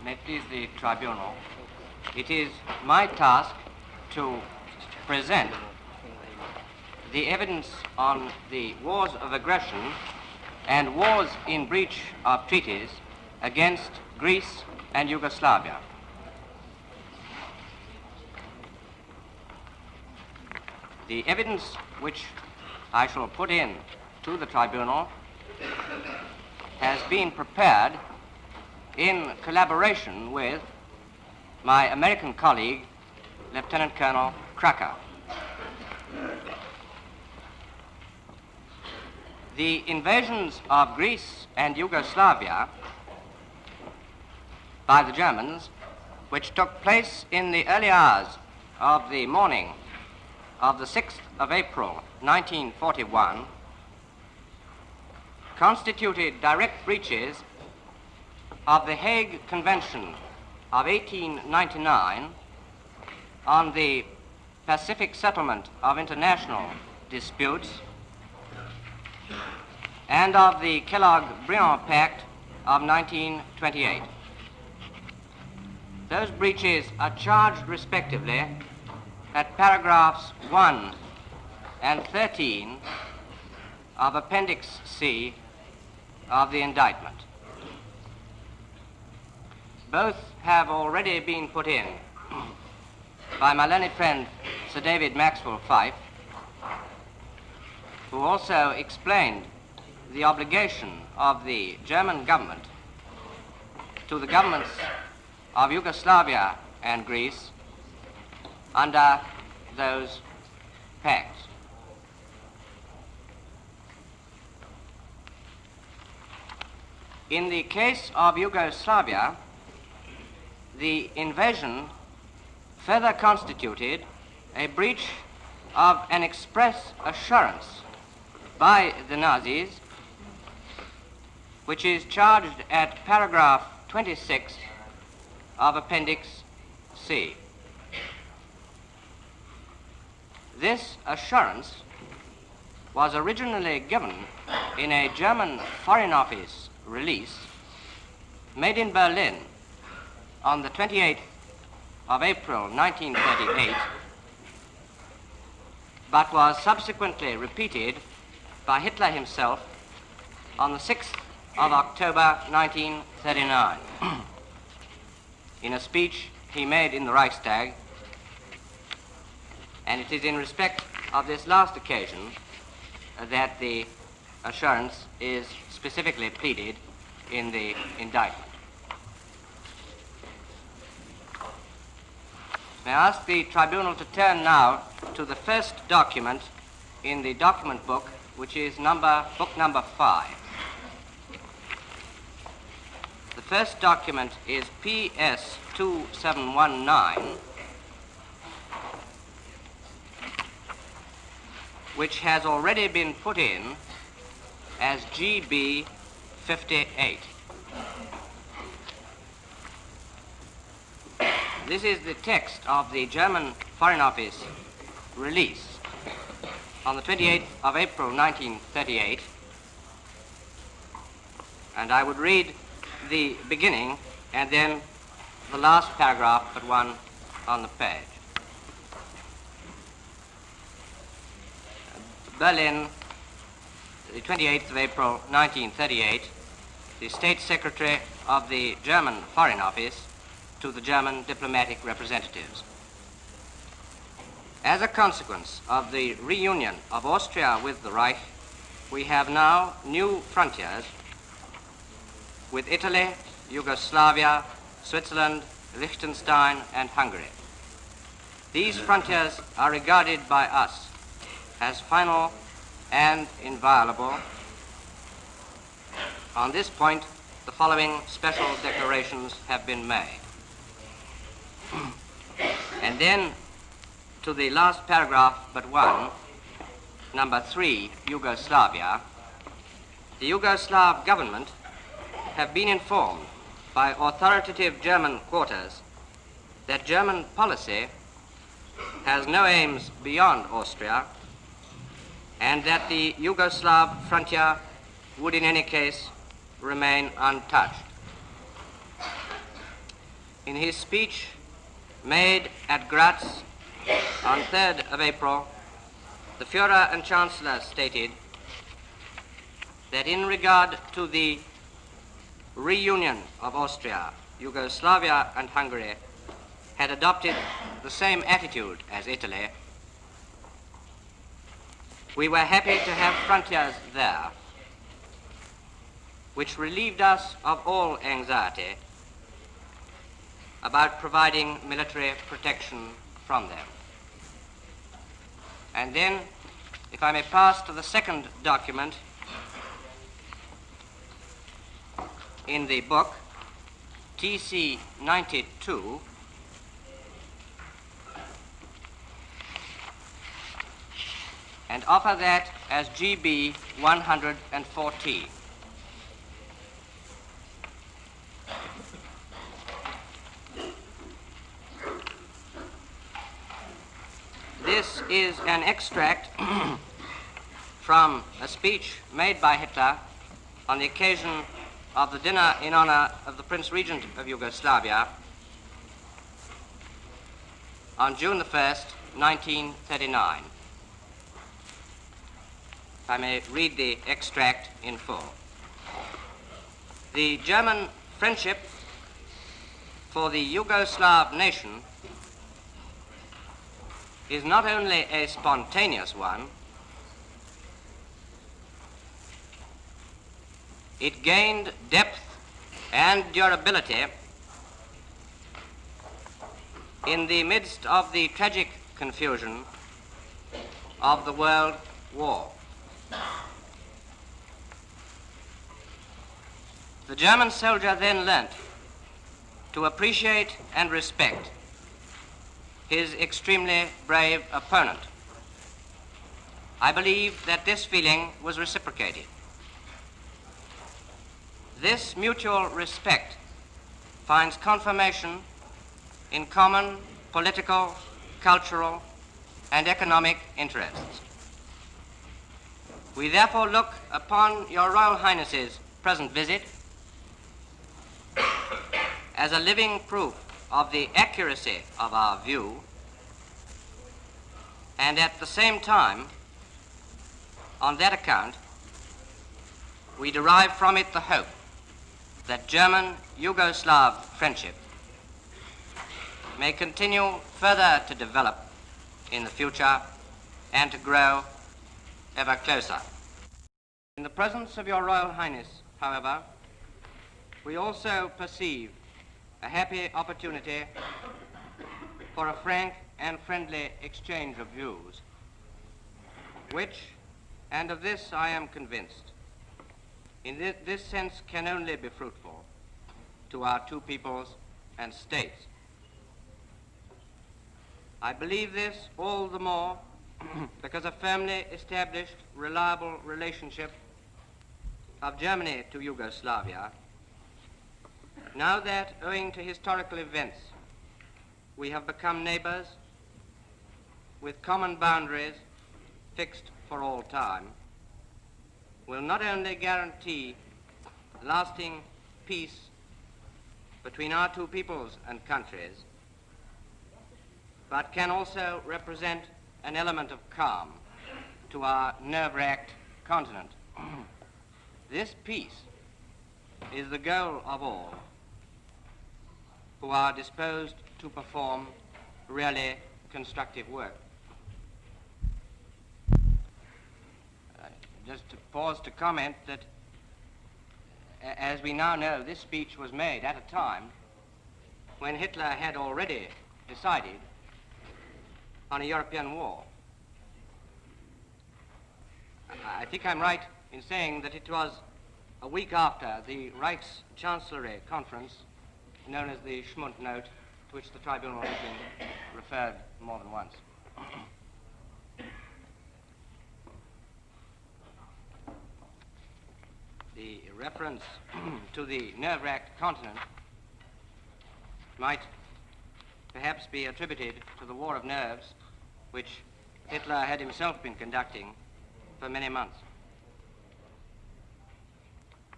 May it please the tribunal, it is my task to present the evidence on the wars of aggression and wars in breach of treaties against Greece and Yugoslavia. The evidence which I shall put in to the tribunal has been prepared in collaboration with my American colleague, Lieutenant Colonel Cracker. The invasions of Greece and Yugoslavia by the Germans, which took place in the early hours of the morning of the 6th of April, 1941, constituted direct breaches of the Hague Convention of 1899 on the Pacific settlement of international disputes and of the Kellogg-Briand Pact of 1928. Those breaches are charged respectively at paragraphs 1 and 13 of Appendix C of the indictment. Both have already been put in by my learned friend Sir David Maxwell Fyfe, who also explained the obligation of the German government to the governments of Yugoslavia and Greece under those pacts. In the case of Yugoslavia, the invasion further constituted a breach of an express assurance by the Nazis, which is charged at paragraph 26 of Appendix C. This assurance was originally given in a German Foreign Office release made in Berlin on the 28th of April 1938, but was subsequently repeated by Hitler himself on the 6th of October 1939 in a speech he made in the Reichstag, and it is in respect of this last occasion that the assurance is specifically pleaded in the indictment. May I ask the tribunal to turn now to the first document in the document book, which is book number 5. The first document is PS 2719, which has already been put in as GB 58. This is the text of the German Foreign Office release on the 28th of April 1938, and I would read the beginning and then the last paragraph but one on the page. Berlin, the 28th of April 1938, the State Secretary of the German Foreign Office to the German diplomatic representatives. As a consequence of the reunion of Austria with the Reich, we have now new frontiers with Italy, Yugoslavia, Switzerland, Liechtenstein, and Hungary. These frontiers are regarded by us as final and inviolable. On this point, the following special declarations have been made. And then to the last paragraph but one, number 3, Yugoslavia, the Yugoslav government have been informed by authoritative German quarters that German policy has no aims beyond Austria and that the Yugoslav frontier would in any case remain untouched. In his speech made at Graz on 3rd of April, the Führer and Chancellor stated that in regard to the reunion of Austria, Yugoslavia and Hungary had adopted the same attitude as Italy. We were happy to have frontiers there, which relieved us of all anxiety about providing military protection from them. And then, if I may pass to the second document in the book, TC 92, and offer that as GB 114. This is an extract from a speech made by Hitler on the occasion of the dinner in honor of the Prince Regent of Yugoslavia on June the 1st, 1939. If I may read the extract in full. The German friendship for the Yugoslav nation is not only a spontaneous one, it gained depth and durability in the midst of the tragic confusion of the World War. The German soldier then learnt to appreciate and respect his extremely brave opponent. I believe that this feeling was reciprocated. This mutual respect finds confirmation in common political, cultural, and economic interests. We therefore look upon Your Royal Highness's present visit as a living proof of the accuracy of our view, and at the same time, on that account, we derive from it the hope that German-Yugoslav friendship may continue further to develop in the future and to grow ever closer. In the presence of Your Royal Highness, however, we also perceive a happy opportunity for a frank and friendly exchange of views, which, and of this I am convinced, in this sense can only be fruitful to our two peoples and states. I believe this all the more because a firmly established, reliable relationship of Germany to Yugoslavia, now that, owing to historical events, we have become neighbors with common boundaries fixed for all time, will not only guarantee lasting peace between our two peoples and countries, but can also represent an element of calm to our nerve-racked continent. This peace is the goal of all who are disposed to perform really constructive work. Just to pause to comment that, as we now know, this speech was made at a time when Hitler had already decided on a European war. I think I'm right in saying that it was a week after the Reichs-Chancellery conference, known as the Schmundt Note, to which the tribunal has been referred more than once. The reference to the nerve-racked continent might perhaps be attributed to the war of nerves which Hitler had himself been conducting for many months.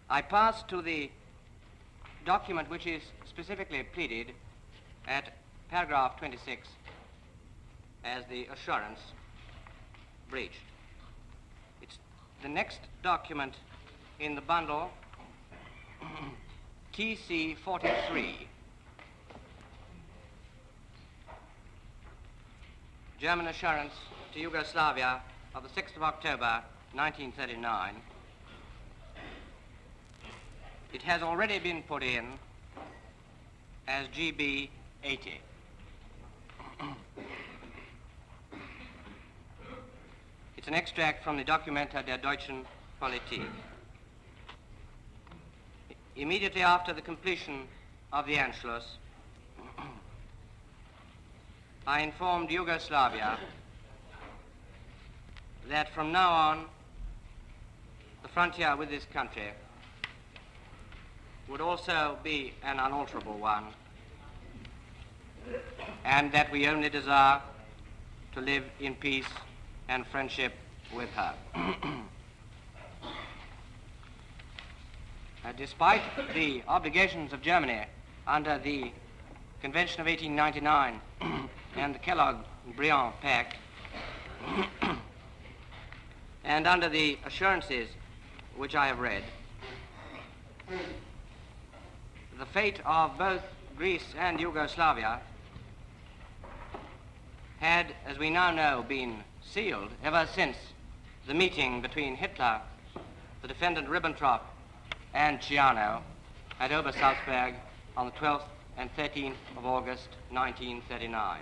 I pass to the document which is specifically pleaded at paragraph 26 as the assurance breached. It's the next document in the bundle, TC 43, German assurance to Yugoslavia of the 6th of October 1939. It has already been put in as GB 80. It's an extract from the Documenta der Deutschen Politik. Immediately after the completion of the Anschluss, I informed Yugoslavia that from now on the frontier with this country would also be an unalterable one, and that we only desire to live in peace and friendship with her. Despite the obligations of Germany under the Convention of 1899 and the Kellogg-Briand Pact, and under the assurances which I have read, the fate of both Greece and Yugoslavia had, as we now know, been sealed ever since the meeting between Hitler, the defendant Ribbentrop, and Ciano at Obersalzberg on the 12th and 13th of August 1939.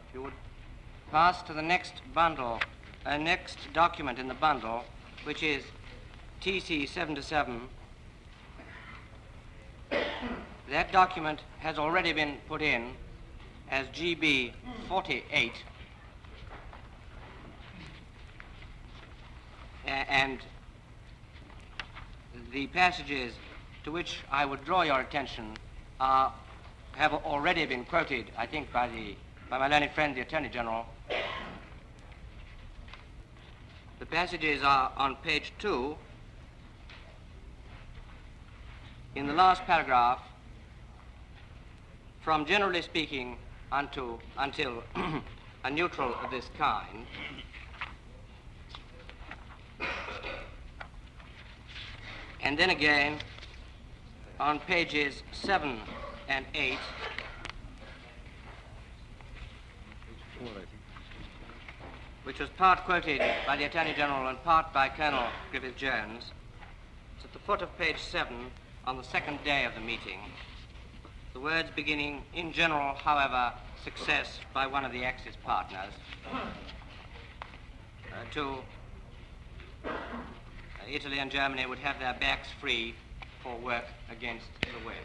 If you would pass to the next bundle, next document in the bundle, which is TC 77. That document has already been put in as GB 48, and the passages to which I would draw your attention have already been quoted, I think, by my learned friend, the Attorney General. The passages are on page 2, in the last paragraph, from generally speaking until a neutral of this kind. And then again on pages 7 and 8, which was part quoted by the Attorney General and part by Colonel Griffith Jones. It's at the foot of page 7 on the second day of the meeting. The words beginning, "In general, however, success by one of the Axis partners," to Italy and Germany would have their backs free for work against the West.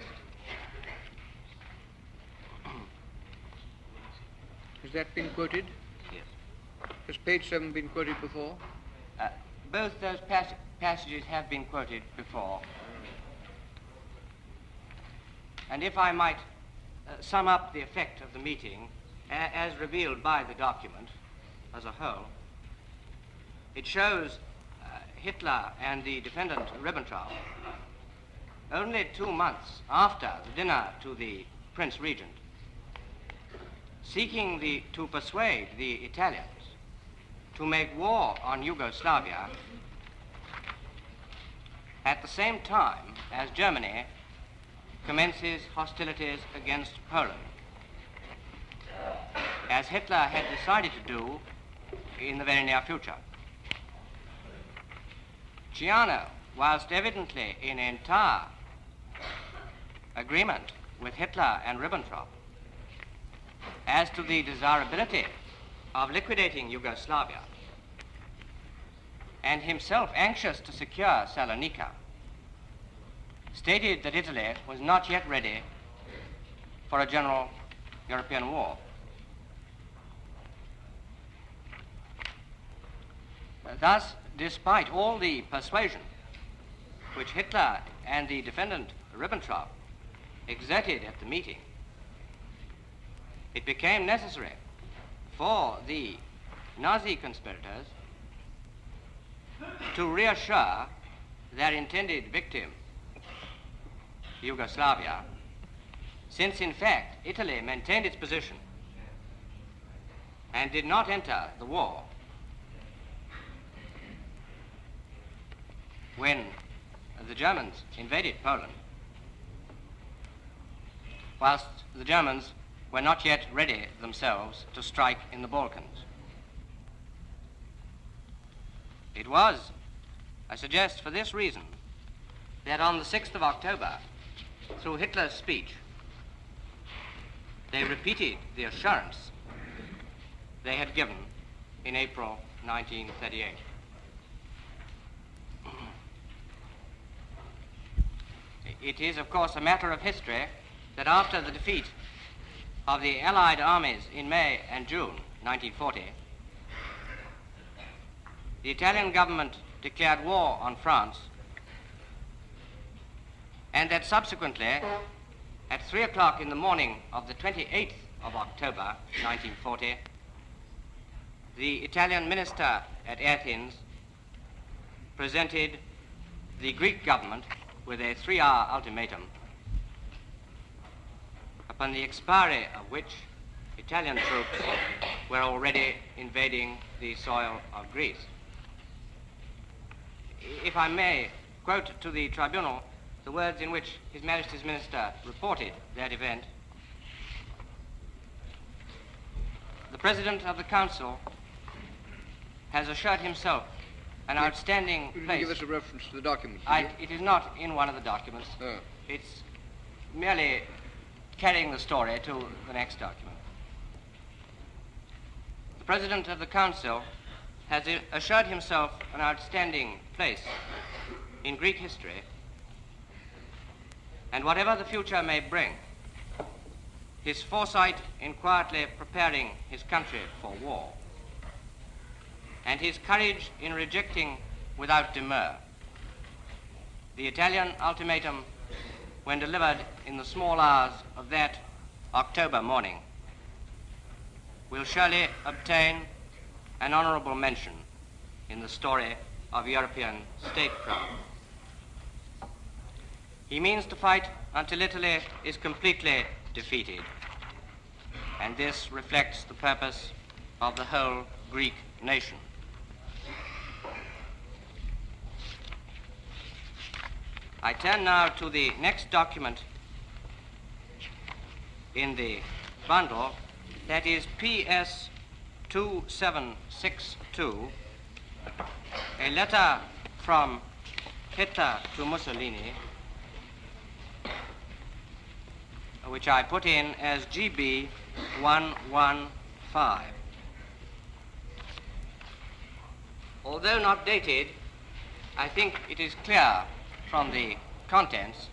Has that been quoted? Yes. Has page 7 been quoted before? Both those passages have been quoted before. And if I might sum up the effect of the meeting as revealed by the document as a whole, it shows Hitler and the defendant Ribbentrop, only 2 months after the dinner to the Prince Regent, seeking to persuade the Italians to make war on Yugoslavia at the same time as Germany commences hostilities against Poland, as Hitler had decided to do in the very near future. Ciano, whilst evidently in entire agreement with Hitler and Ribbentrop as to the desirability of liquidating Yugoslavia, and himself anxious to secure Salonika, stated that Italy was not yet ready for a general European war. Thus, despite all the persuasion which Hitler and the defendant Ribbentrop exerted at the meeting, it became necessary for the Nazi conspirators to reassure their intended victim, Yugoslavia, since in fact Italy maintained its position and did not enter the war when the Germans invaded Poland, whilst the Germans were not yet ready themselves to strike in the Balkans. It was, I suggest for this reason, that on the 6th of October, through Hitler's speech, they repeated the assurance they had given in April 1938. It is, of course, a matter of history that after the defeat of the Allied armies in May and June 1940, the Italian government declared war on France, and that subsequently, at 3 o'clock in the morning of the 28th of October 1940, the Italian minister at Athens presented the Greek government with a 3-hour ultimatum, upon the expiry of which Italian troops were already invading the soil of Greece. If I may quote to the tribunal the words in which His Majesty's Minister reported that event, the President of the Council has assured himself an outstanding place. Give us a reference to the document. It is not in one of the documents. Oh. It's merely carrying the story to the next document. The President of the Council has assured himself an outstanding place in Greek history, and whatever the future may bring, his foresight in quietly preparing his country for war, and his courage in rejecting without demur the Italian ultimatum when delivered in the small hours of that October morning, will surely obtain an honorable mention in the story of European statecraft. He means to fight until Italy is completely defeated, and this reflects the purpose of the whole Greek nation. I turn now to the next document in the bundle, that is PS 2762, a letter from Hitler to Mussolini, which I put in as GB 115. Although not dated, I think it is clear from the contents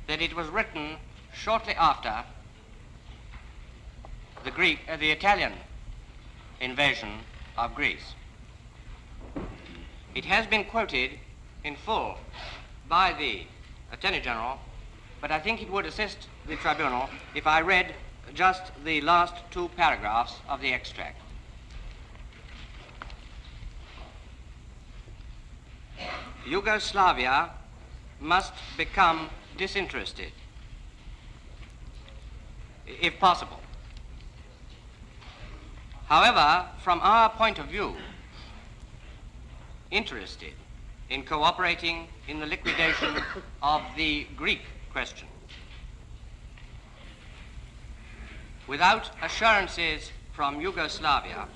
that it was written shortly after the Italian invasion of Greece. It has been quoted in full by the Attorney General, but I think it would assist the tribunal if I read just the last 2 paragraphs of the extract. Yugoslavia must become disinterested, if possible. However, from our point of view, interested in cooperating in the liquidation of the Greek question. Without assurances from Yugoslavia,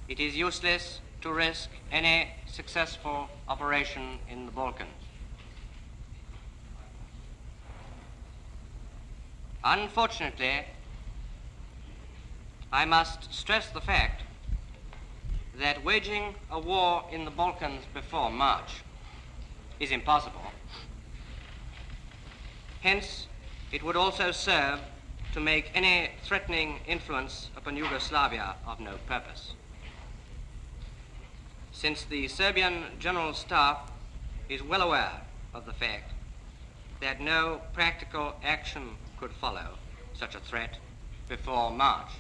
it is useless to risk any successful operation in the Balkans. Unfortunately, I must stress the fact that waging a war in the Balkans before March is impossible. Hence, it would also serve to make any threatening influence upon Yugoslavia of no purpose, since the Serbian General Staff is well aware of the fact that no practical action could follow such a threat before March.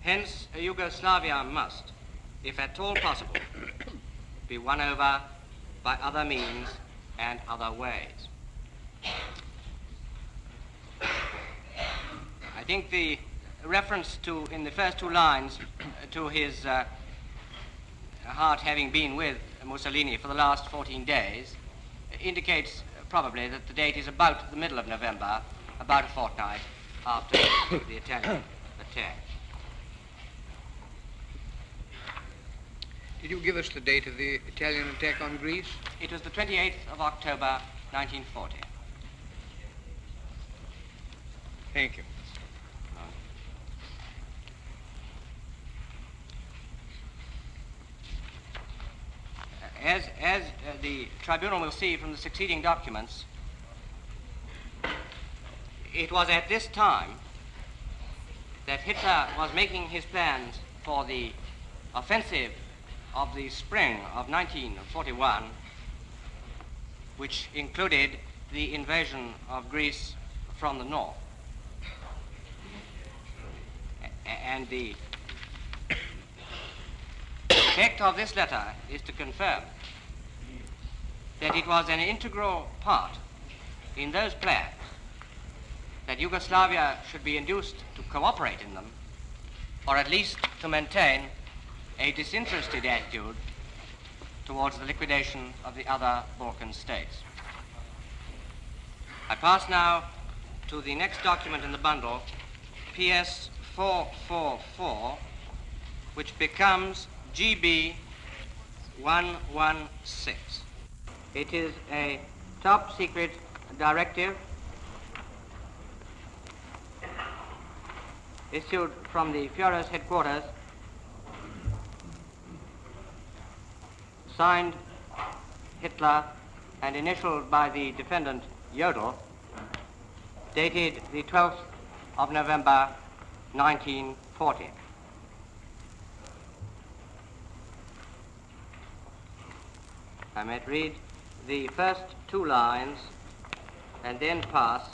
Hence, Yugoslavia must, if at all possible, be won over by other means and other ways. I think the reference to, in the first two lines, to his heart having been with Mussolini for the last 14 days indicates probably that the date is about the middle of November, about a fortnight after the Italian attack. Did you give us the date of the Italian attack on Greece? It was the 28th of October, 1940. Thank you. As the tribunal will see from the succeeding documents, it was at this time that Hitler was making his plans for the offensive of the spring of 1941, which included the invasion of Greece from the north. And the effect of this letter is to confirm that it was an integral part in those plans that Yugoslavia should be induced to cooperate in them, or at least to maintain a disinterested attitude towards the liquidation of the other Balkan states. I pass now to the next document in the bundle, PS 444, which becomes GB 116. It is a top secret directive issued from the Führer's headquarters, signed Hitler and initialed by the defendant Jodl, dated the 12th of November 1940. I might read the first two lines and then pass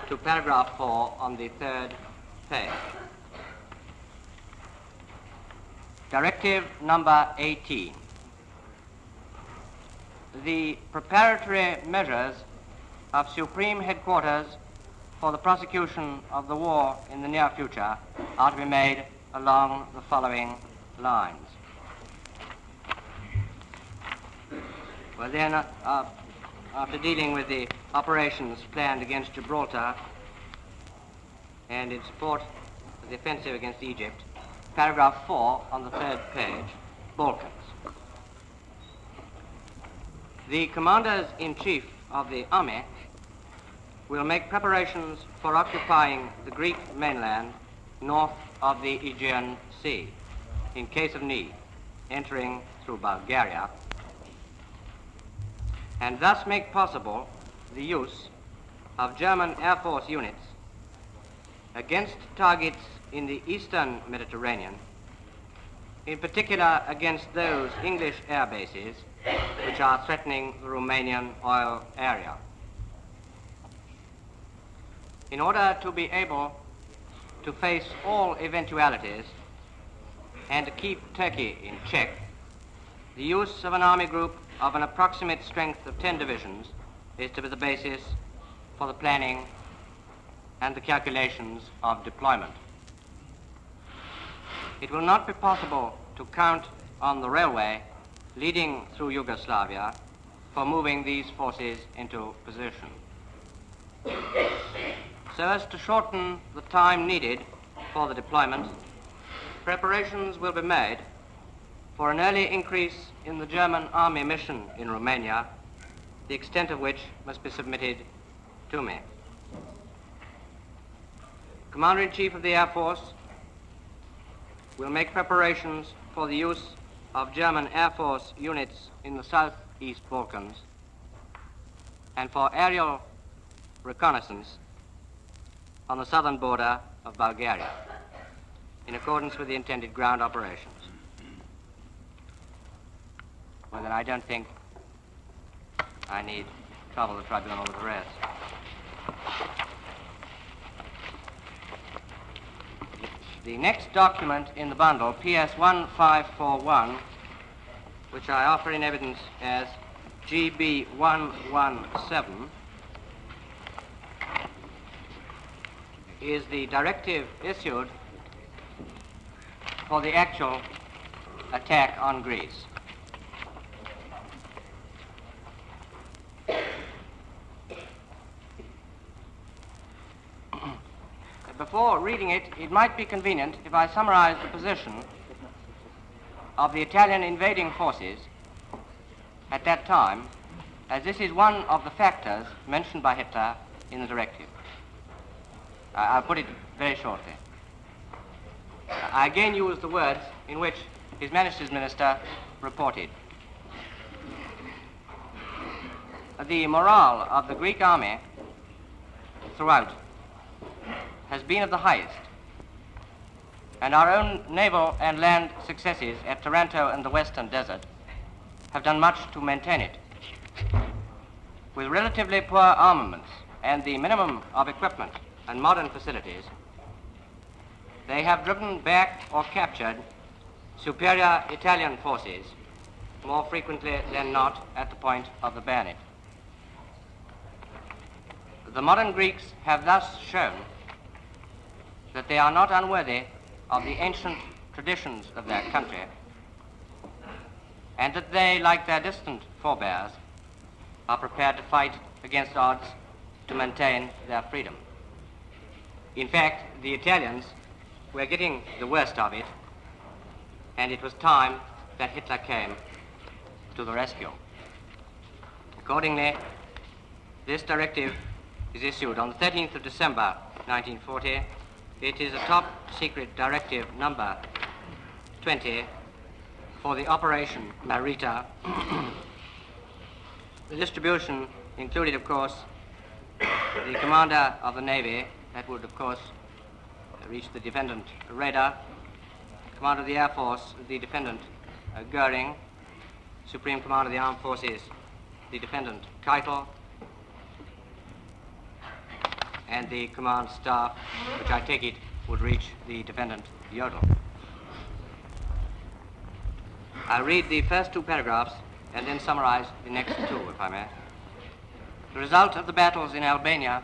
to paragraph 4 on the third page. Directive number 18. The preparatory measures of Supreme Headquarters for the prosecution of the war in the near future are to be made along the following lines. Well then, after dealing with the operations planned against Gibraltar and in support of the offensive against Egypt, paragraph 4 on the third page, Balkans. The commanders-in-chief of the army will make preparations for occupying the Greek mainland north of the Aegean Sea, in case of need, entering through Bulgaria, and thus make possible the use of German Air Force units against targets in the eastern Mediterranean, in particular against those English air bases which are threatening the Romanian oil area. In order to be able to face all eventualities and to keep Turkey in check, the use of an army group of an approximate strength of 10 divisions is to be the basis for the planning and the calculations of deployment. It will not be possible to count on the railway leading through Yugoslavia for moving these forces into position. So as to shorten the time needed for the deployment, preparations will be made for an early increase in the German army mission in Romania, the extent of which must be submitted to me. Commander-in-Chief of the Air Force will make preparations for the use of German Air Force units in the southeast Balkans and for aerial reconnaissance on the southern border of Bulgaria, in accordance with the intended ground operations. Well, then I don't think I need trouble the tribunal with the rest. The next document in the bundle, PS 1541, which I offer in evidence as GB 117 is the directive issued for the actual attack on Greece. Before reading it, it might be convenient if I summarize the position of the Italian invading forces at that time, as this is one of the factors mentioned by Hitler in the directive. I'll put it very shortly. I again use the words in which His Majesty's Minister reported. The morale of the Greek army throughout has been of the highest, and our own naval and land successes at Taranto and the Western Desert have done much to maintain it. With relatively poor armaments and the minimum of equipment and modern facilities, they have driven back or captured superior Italian forces more frequently than not at the point of the bayonet. The modern Greeks have thus shown that they are not unworthy of the ancient traditions of their country, and that they, like their distant forebears, are prepared to fight against odds to maintain their freedom. In fact, the Italians were getting the worst of it, and it was time that Hitler came to the rescue. Accordingly, this directive is issued on the 13th of December, 1940. It is a top secret directive number 20 for the Operation Marita. The distribution included, of course, the commander of the Navy, that would, of course, reach the defendant Raeder, commander of the Air Force, the defendant Goering, Supreme Commander of the Armed Forces, the defendant Keitel, and the command staff, which I take it would reach the defendant Jodl. I'll read the first two paragraphs and then summarize the next two, if I may. The result of the battles in Albania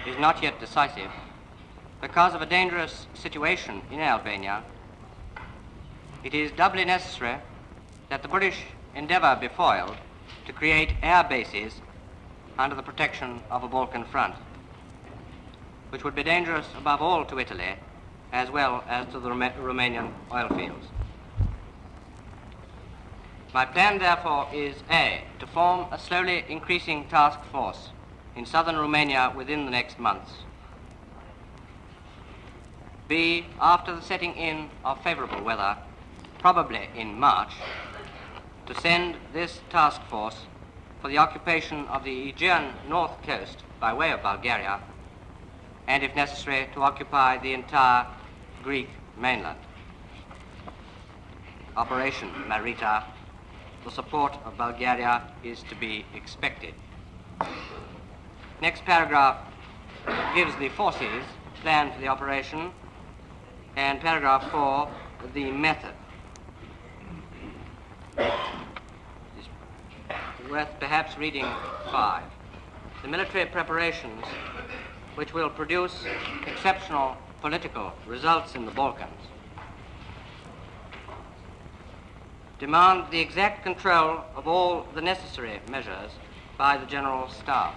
is not yet decisive. Because of a dangerous situation in Albania, it is doubly necessary that the British endeavor be foiled to create air bases under the protection of a Balkan front, which would be dangerous above all to Italy, as well as to the Romanian oil fields. My plan, therefore, is A, to form a slowly increasing task force in southern Romania within the next months. B, after the setting in of favorable weather, probably in March, to send this task force for the occupation of the Aegean north coast by way of Bulgaria, and if necessary, to occupy the entire Greek mainland. Operation Marita, the support of Bulgaria is to be expected. Next paragraph gives the forces planned for the operation, and paragraph 4, the method. It's worth perhaps reading 5. The military preparations which will produce exceptional political results in the Balkans demand the exact control of all the necessary measures by the General Staff.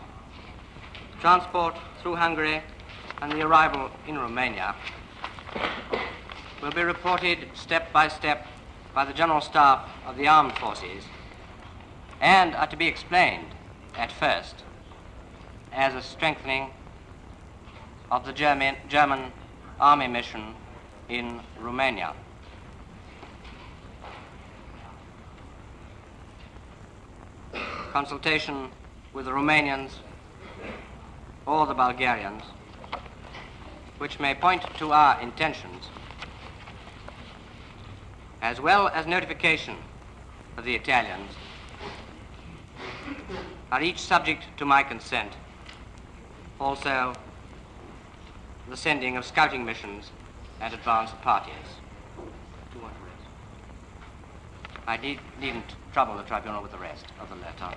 Transport through Hungary and the arrival in Romania will be reported step by step by the General Staff of the Armed Forces, and are to be explained at first as a strengthening of the German army mission in Romania. Consultation with the Romanians or the Bulgarians, which may point to our intentions, as well as notification of the Italians, are each subject to my consent. Also, the sending of scouting missions and advanced parties. I needn't trouble the tribunal with the rest of the letter.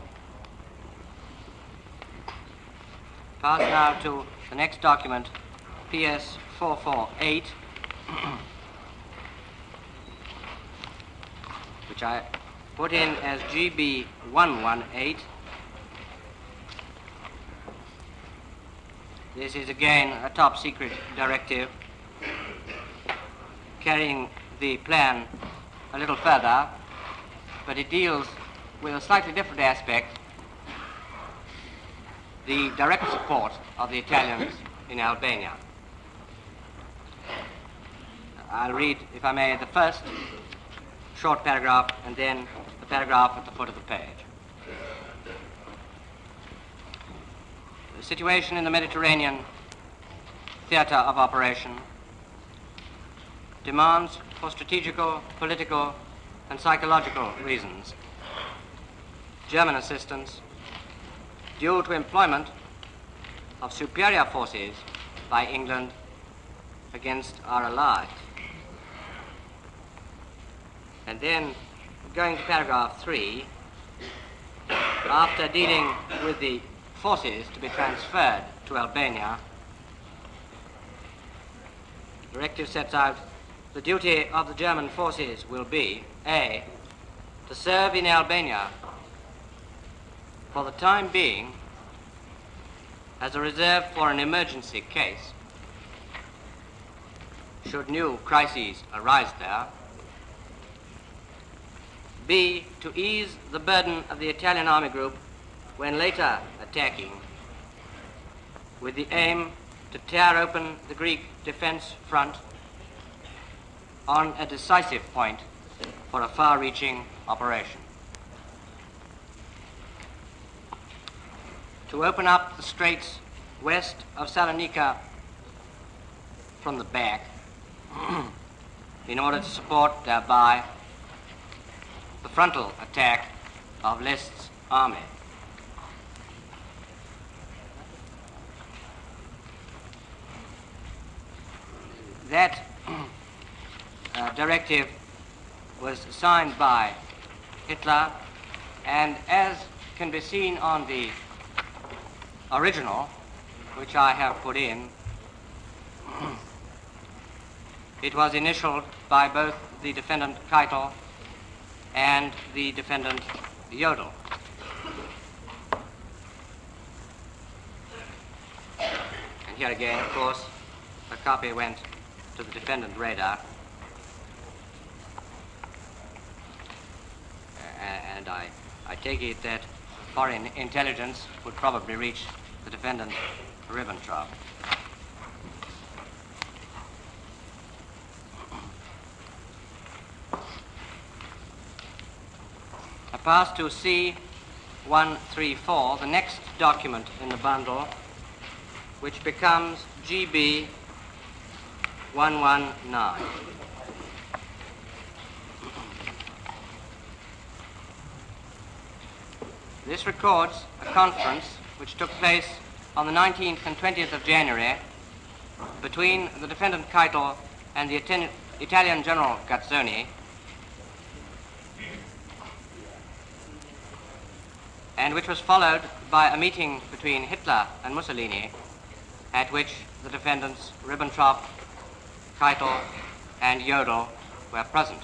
Pass now to the next document, PS 448, which I put in as GB 118. This is again a top secret directive carrying the plan a little further, but it deals with a slightly different aspect, the direct support of the Italians in Albania. I'll read, if I may, the first short paragraph and then the paragraph at the foot of the page. The situation in the Mediterranean theater of operation demands, for strategical, political, and psychological reasons, German assistance due to employment of superior forces by England against our allies. And then, going to paragraph 3, after dealing with the forces to be transferred to Albania, the directive sets out the duty of the German forces will be, A, to serve in Albania for the time being as a reserve for an emergency case, should new crises arise there. B, to ease the burden of the Italian army group when later attacking, with the aim to tear open the Greek defense front on a decisive point for a far-reaching operation. To open up the straits west of Salonika from the back in order to support thereby the frontal attack of List's army. That directive was signed by Hitler, and as can be seen on the original, which I have put in, it was initialed by both the defendant Keitel and the defendant Jodl. And here again, of course, a copy went to the defendant Radar, and I take it that foreign intelligence would probably reach the defendant Ribbentrop. I pass to C134, the next document in the bundle, which becomes GB 119. This records a conference which took place on the 19th and 20th of January between the defendant Keitel and the Italian General Gazzoni, and which was followed by a meeting between Hitler and Mussolini, at which the defendants Ribbentrop, Keitel, and Jodl were present.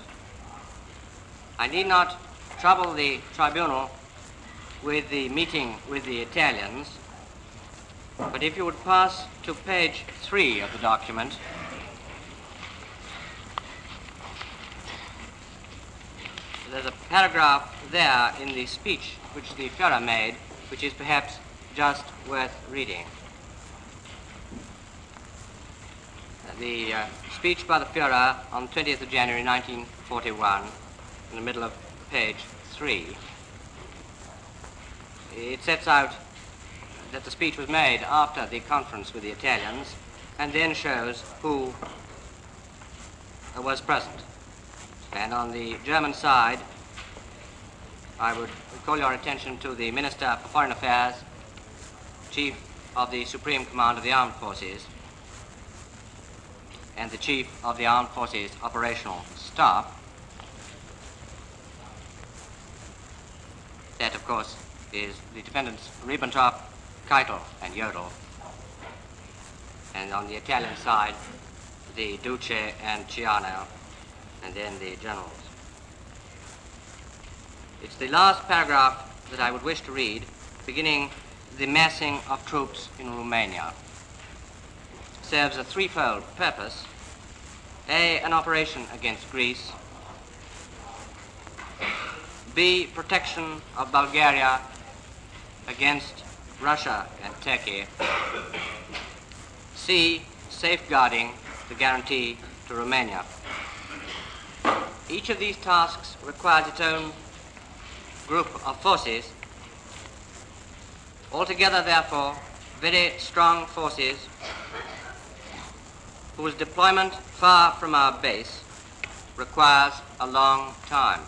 I need not trouble the tribunal with the meeting with the Italians, but if you would pass to page 3 of the document, there's a paragraph there in the speech which the Führer made, which is perhaps just worth reading. The speech by the Führer on 20th of January 1941, in the middle of page 3, it sets out that the speech was made after the conference with the Italians, and then shows who was present. And on the German side, I would call your attention to the Minister for Foreign Affairs, Chief of the Supreme Command of the Armed Forces, and the Chief of the Armed Forces Operational Staff. That, of course, is the defendants Ribbentrop, Keitel, and Jodl. And on the Italian side, the Duce and Ciano, and then the generals. It's the last paragraph that I would wish to read, beginning the massing of troops in Romania. Serves a threefold purpose. A, an operation against Greece. B, protection of Bulgaria against Russia and Turkey. C, safeguarding the guarantee to Romania. Each of these tasks requires its own group of forces. Altogether, therefore, very strong forces whose deployment far from our base requires a long time.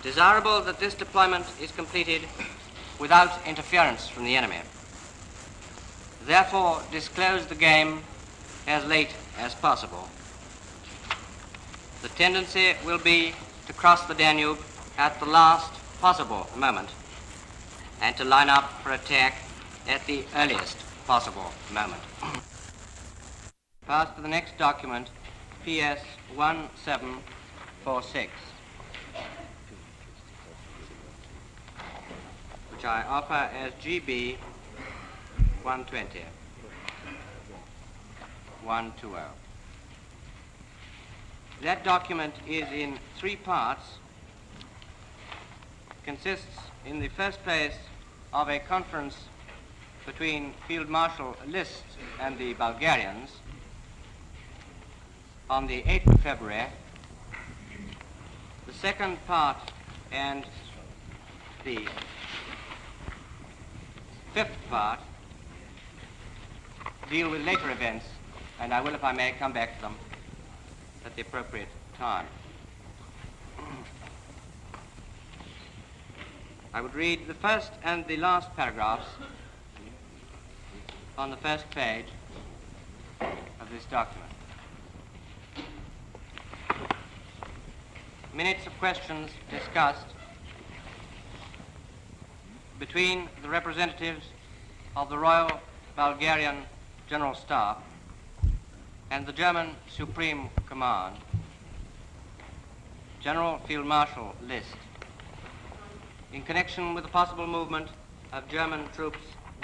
Desirable that this deployment is completed without interference from the enemy. Therefore, disclose the game as late as possible. The tendency will be to cross the Danube at the last possible moment and to line up for attack at the earliest possible moment. Pass to the next document, PS 1746, which I offer as GB 120. 120. That document is in three parts, consists in the first place of a conference between Field Marshal List and the Bulgarians on the 8th of February. The second part and the fifth part deal with later events, and I will, if I may, come back to them at the appropriate time. I would read the first and the last paragraphs on the first page of this document. Minutes of questions discussed between the representatives of the Royal Bulgarian General Staff and the German Supreme Command, General Field Marshal List, in connection with the possible movement of German troops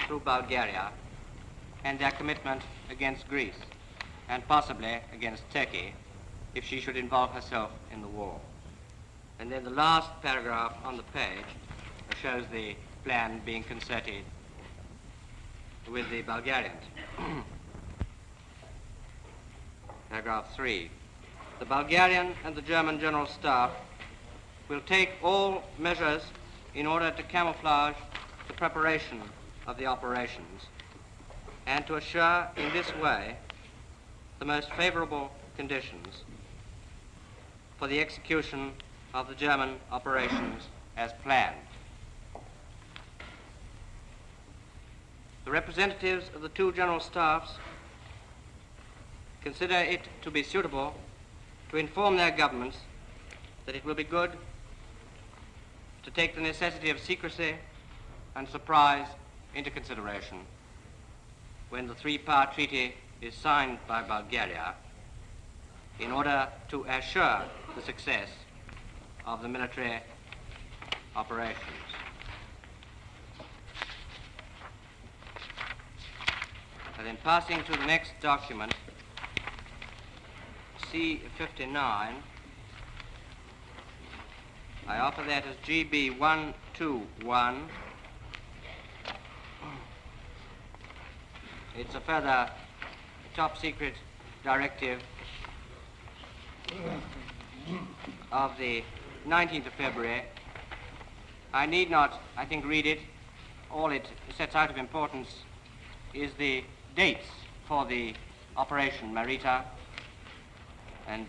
through Bulgaria and their commitment against Greece and possibly against Turkey if she should involve herself in the war. And then the last paragraph on the page shows the plan being concerted with the Bulgarians. Paragraph 3. The Bulgarian and the German General Staff will take all measures in order to camouflage the preparation of the operations and to assure in this way the most favorable conditions for the execution of the German operations as planned. The representatives of the two general staffs consider it to be suitable to inform their governments that it will be good to take the necessity of secrecy and surprise into consideration when the three-part treaty is signed by Bulgaria in order to assure the success of the military operations. And then passing to the next document, C59, I offer that as GB 121. It's a further top secret directive of the 19th of February. I need not, I think, read it. All it sets out of importance is the dates for the Operation Marita, and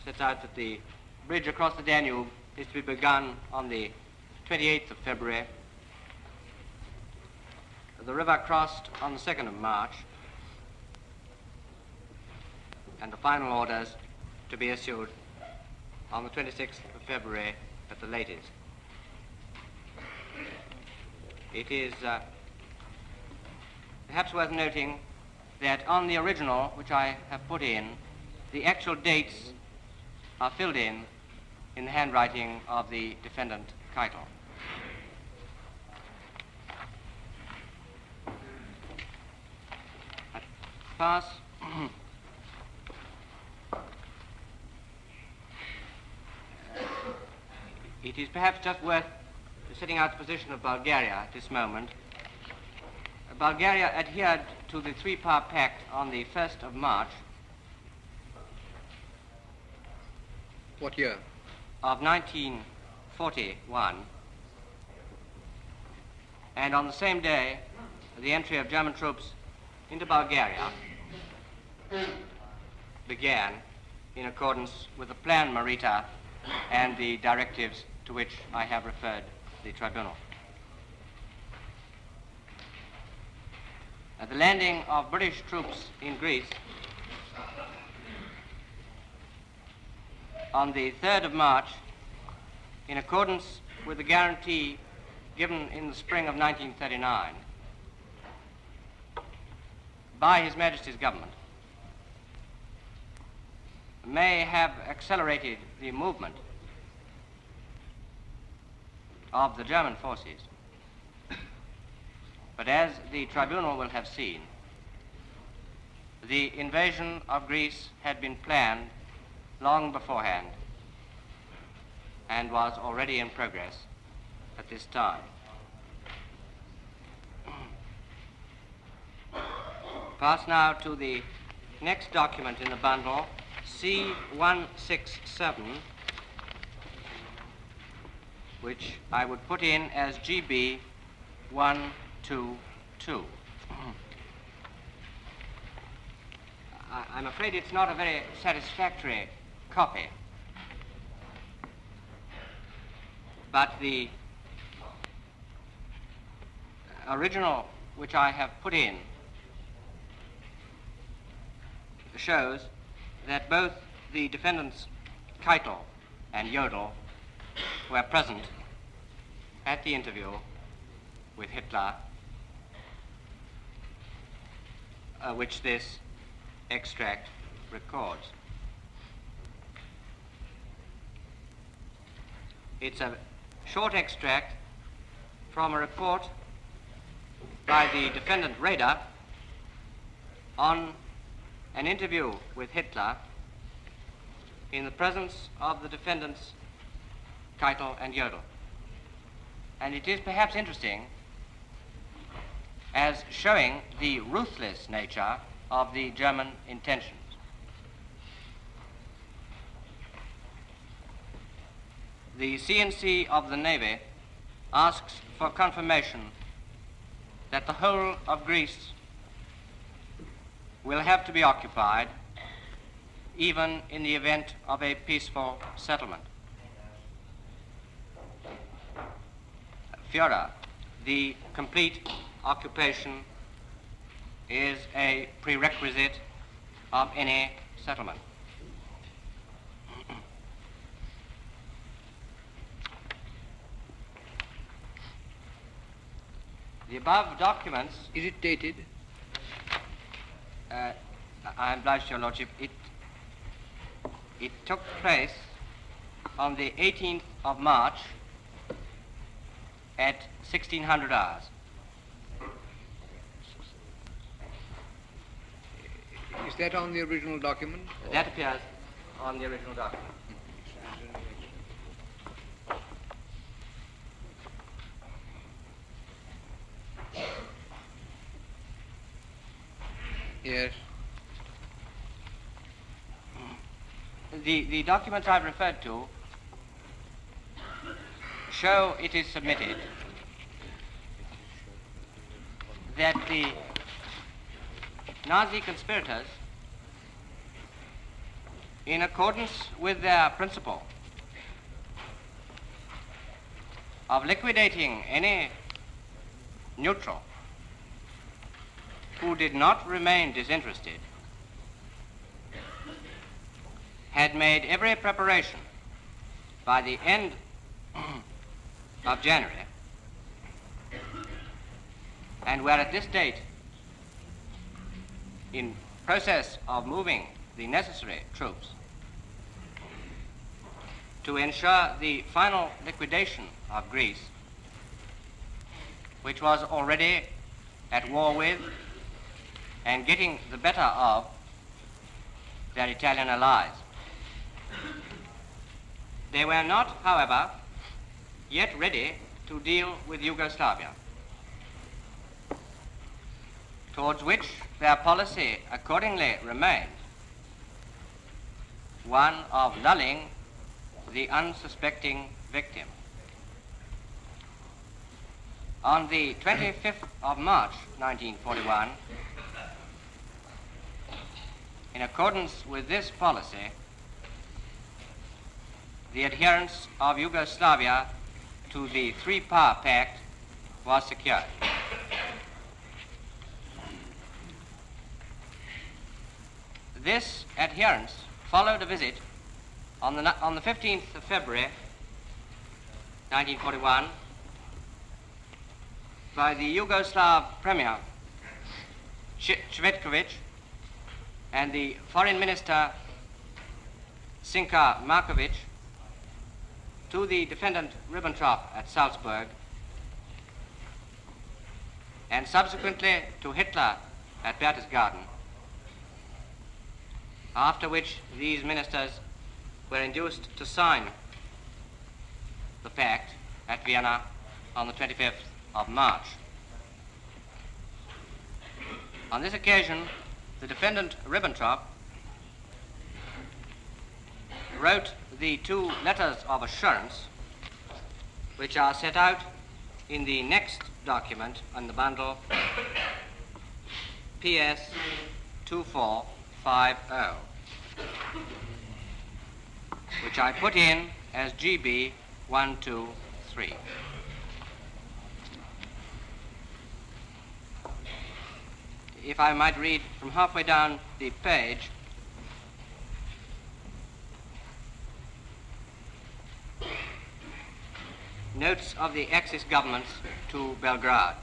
sets out that the bridge across the Danube is to be begun on the 28th of February, the river crossed on the 2nd of March, and the final orders to be issued on the 26th of February at the latest. It is perhaps worth noting that on the original, which I have put in, the actual dates are filled in the handwriting of the defendant Keitel. Pass. It is perhaps just worth setting out the position of Bulgaria at this moment. Bulgaria adhered to the Three-Power Pact on the 1st of March. What year? Of 1941. And on the same day, the entry of German troops into Bulgaria began in accordance with the Plan Marita and the directives to which I have referred the tribunal. At the landing of British troops in Greece on the 3rd of March, in accordance with the guarantee given in the spring of 1939 by His Majesty's government, may have accelerated the movement of the German forces. But as the tribunal will have seen, the invasion of Greece had been planned long beforehand and was already in progress at this time. Pass now to the next document in the bundle, C167, which I would put in as GB 122. I'm afraid it's not a very satisfactory copy, but the original which I have put in shows that both the defendants Keitel and Jodl were present at the interview with Hitler, which this extract records. It's a short extract from a report by the defendant Raeder on an interview with Hitler in the presence of the defendants Keitel and Jodl. And it is perhaps interesting as showing the ruthless nature of the German intentions. The CNC of the Navy asks for confirmation that the whole of Greece will have to be occupied even in the event of a peaceful settlement. Führer, the complete occupation is a prerequisite of any settlement. The above documents... Is it dated? I am obliged to your lordship. It took place on the 18th of March at 1600 hours. Is that on the original document? That appears on the original document. Yes. The documents I've referred to show, it is submitted, that the Nazi conspirators, in accordance with their principle of liquidating any neutral who did not remain disinterested, had made every preparation by the end of January, and were at this date in process of moving the necessary troops to ensure the final liquidation of Greece, which was already at war with and getting the better of their Italian allies. They were not, however, yet ready to deal with Yugoslavia, towards which their policy accordingly remained one of lulling the unsuspecting victim. On the 25th of March 1941, in accordance with this policy, the adherence of Yugoslavia to the Three-Power Pact was secured. This adherence followed a visit on the 15th of February 1941 by the Yugoslav Premier Cvetkovic and the Foreign Minister Sinka Markovic to the defendant Ribbentrop at Salzburg, and subsequently to Hitler at Berchtesgaden, after which these ministers were induced to sign the pact at Vienna on the 25th of March. On this occasion, the defendant Ribbentrop wrote the two letters of assurance which are set out in the next document on the bundle, PS 2450, which I put in as GB 123. If I might read from halfway down the page, notes of the Axis governments to Belgrade.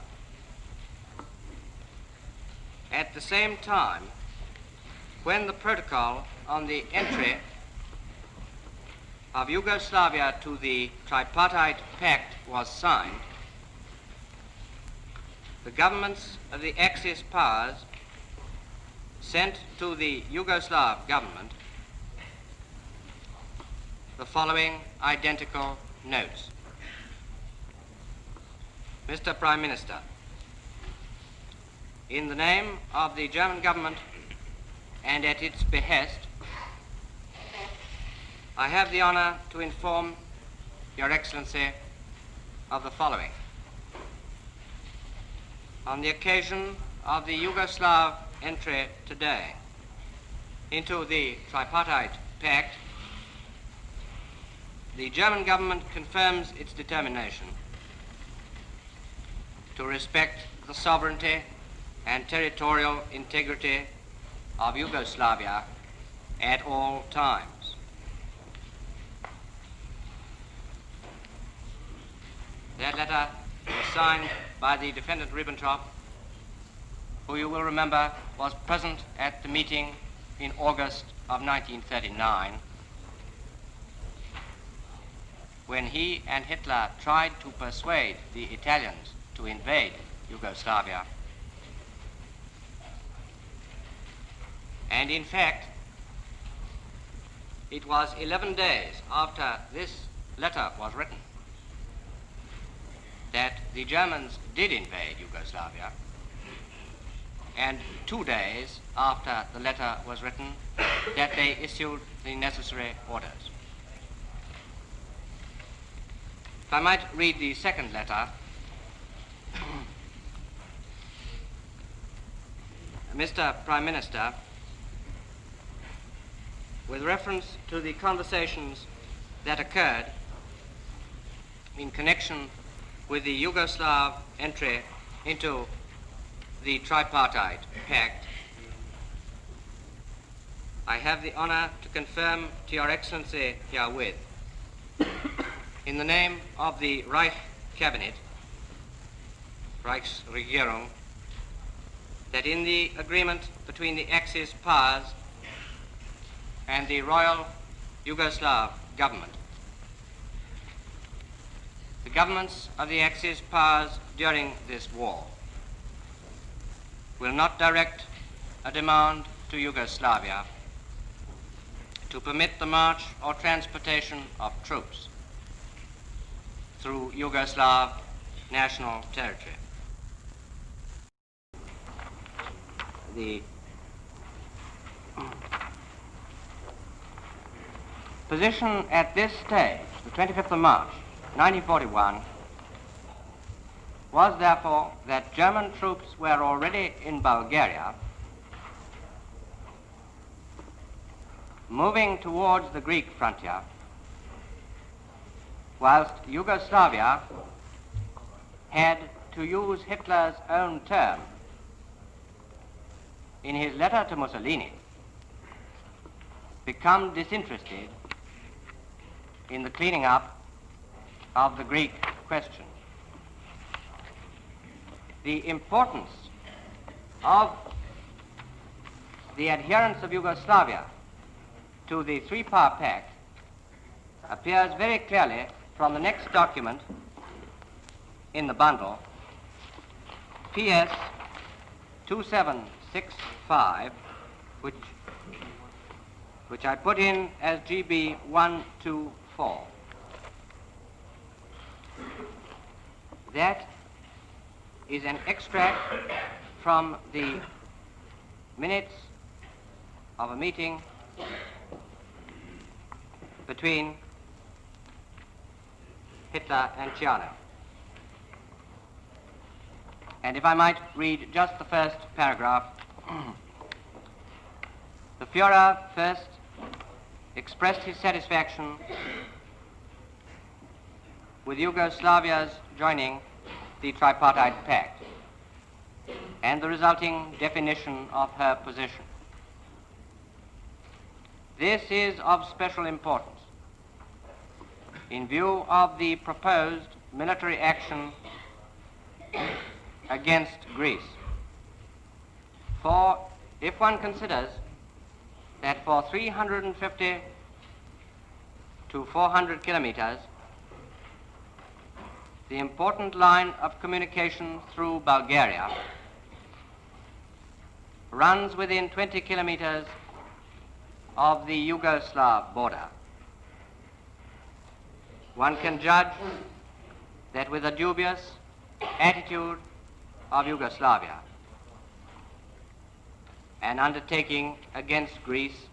At the same time, when the protocol on the entry of Yugoslavia to the Tripartite Pact was signed, the governments of the Axis powers sent to the Yugoslav government the following identical notes. Mr. Prime Minister, in the name of the German government and at its behest, I have the honor to inform Your Excellency of the following. On the occasion of the Yugoslav entry today into the Tripartite Pact, the German government confirms its determination to respect the sovereignty and territorial integrity of Yugoslavia at all times. That letter was signed by the defendant Ribbentrop, who you will remember was present at the meeting in August of 1939, when he and Hitler tried to persuade the Italians to invade Yugoslavia. And in fact, it was 11 days after this letter was written that the Germans did invade Yugoslavia, and 2 days after the letter was written that they issued the necessary orders. If I might read the second letter. Mr. Prime Minister, with reference to the conversations that occurred in connection with the Yugoslav entry into the Tripartite Pact, I have the honor to confirm to Your Excellency herewith in the name of the Reich Cabinet, Reichsregierung, that in the agreement between the Axis powers and the Royal Yugoslav government, the governments of the Axis powers during this war will not direct a demand to Yugoslavia to permit the march or transportation of troops through Yugoslav national territory. The position at this stage, the 25th of March, 1941, was therefore that German troops were already in Bulgaria, moving towards the Greek frontier, whilst Yugoslavia had, to use Hitler's own term in his letter to Mussolini, become disinterested in the cleaning up of the Greek question. The importance of the adherence of Yugoslavia to the three-power pact appears very clearly from the next document in the bundle, PS 2765, which I put in as GB 124. That is an extract from the minutes of a meeting between Hitler and Ciano. And if I might read just the first paragraph. The Führer first expressed his satisfaction with Yugoslavia's joining the tripartite pact and the resulting definition of her position. This is of special importance in view of the proposed military action against Greece. For if one considers that for 350 to 400 kilometers, the important line of communication through Bulgaria runs within 20 kilometers of the Yugoslav border, one can judge that with a dubious attitude of Yugoslavia, an undertaking against Greece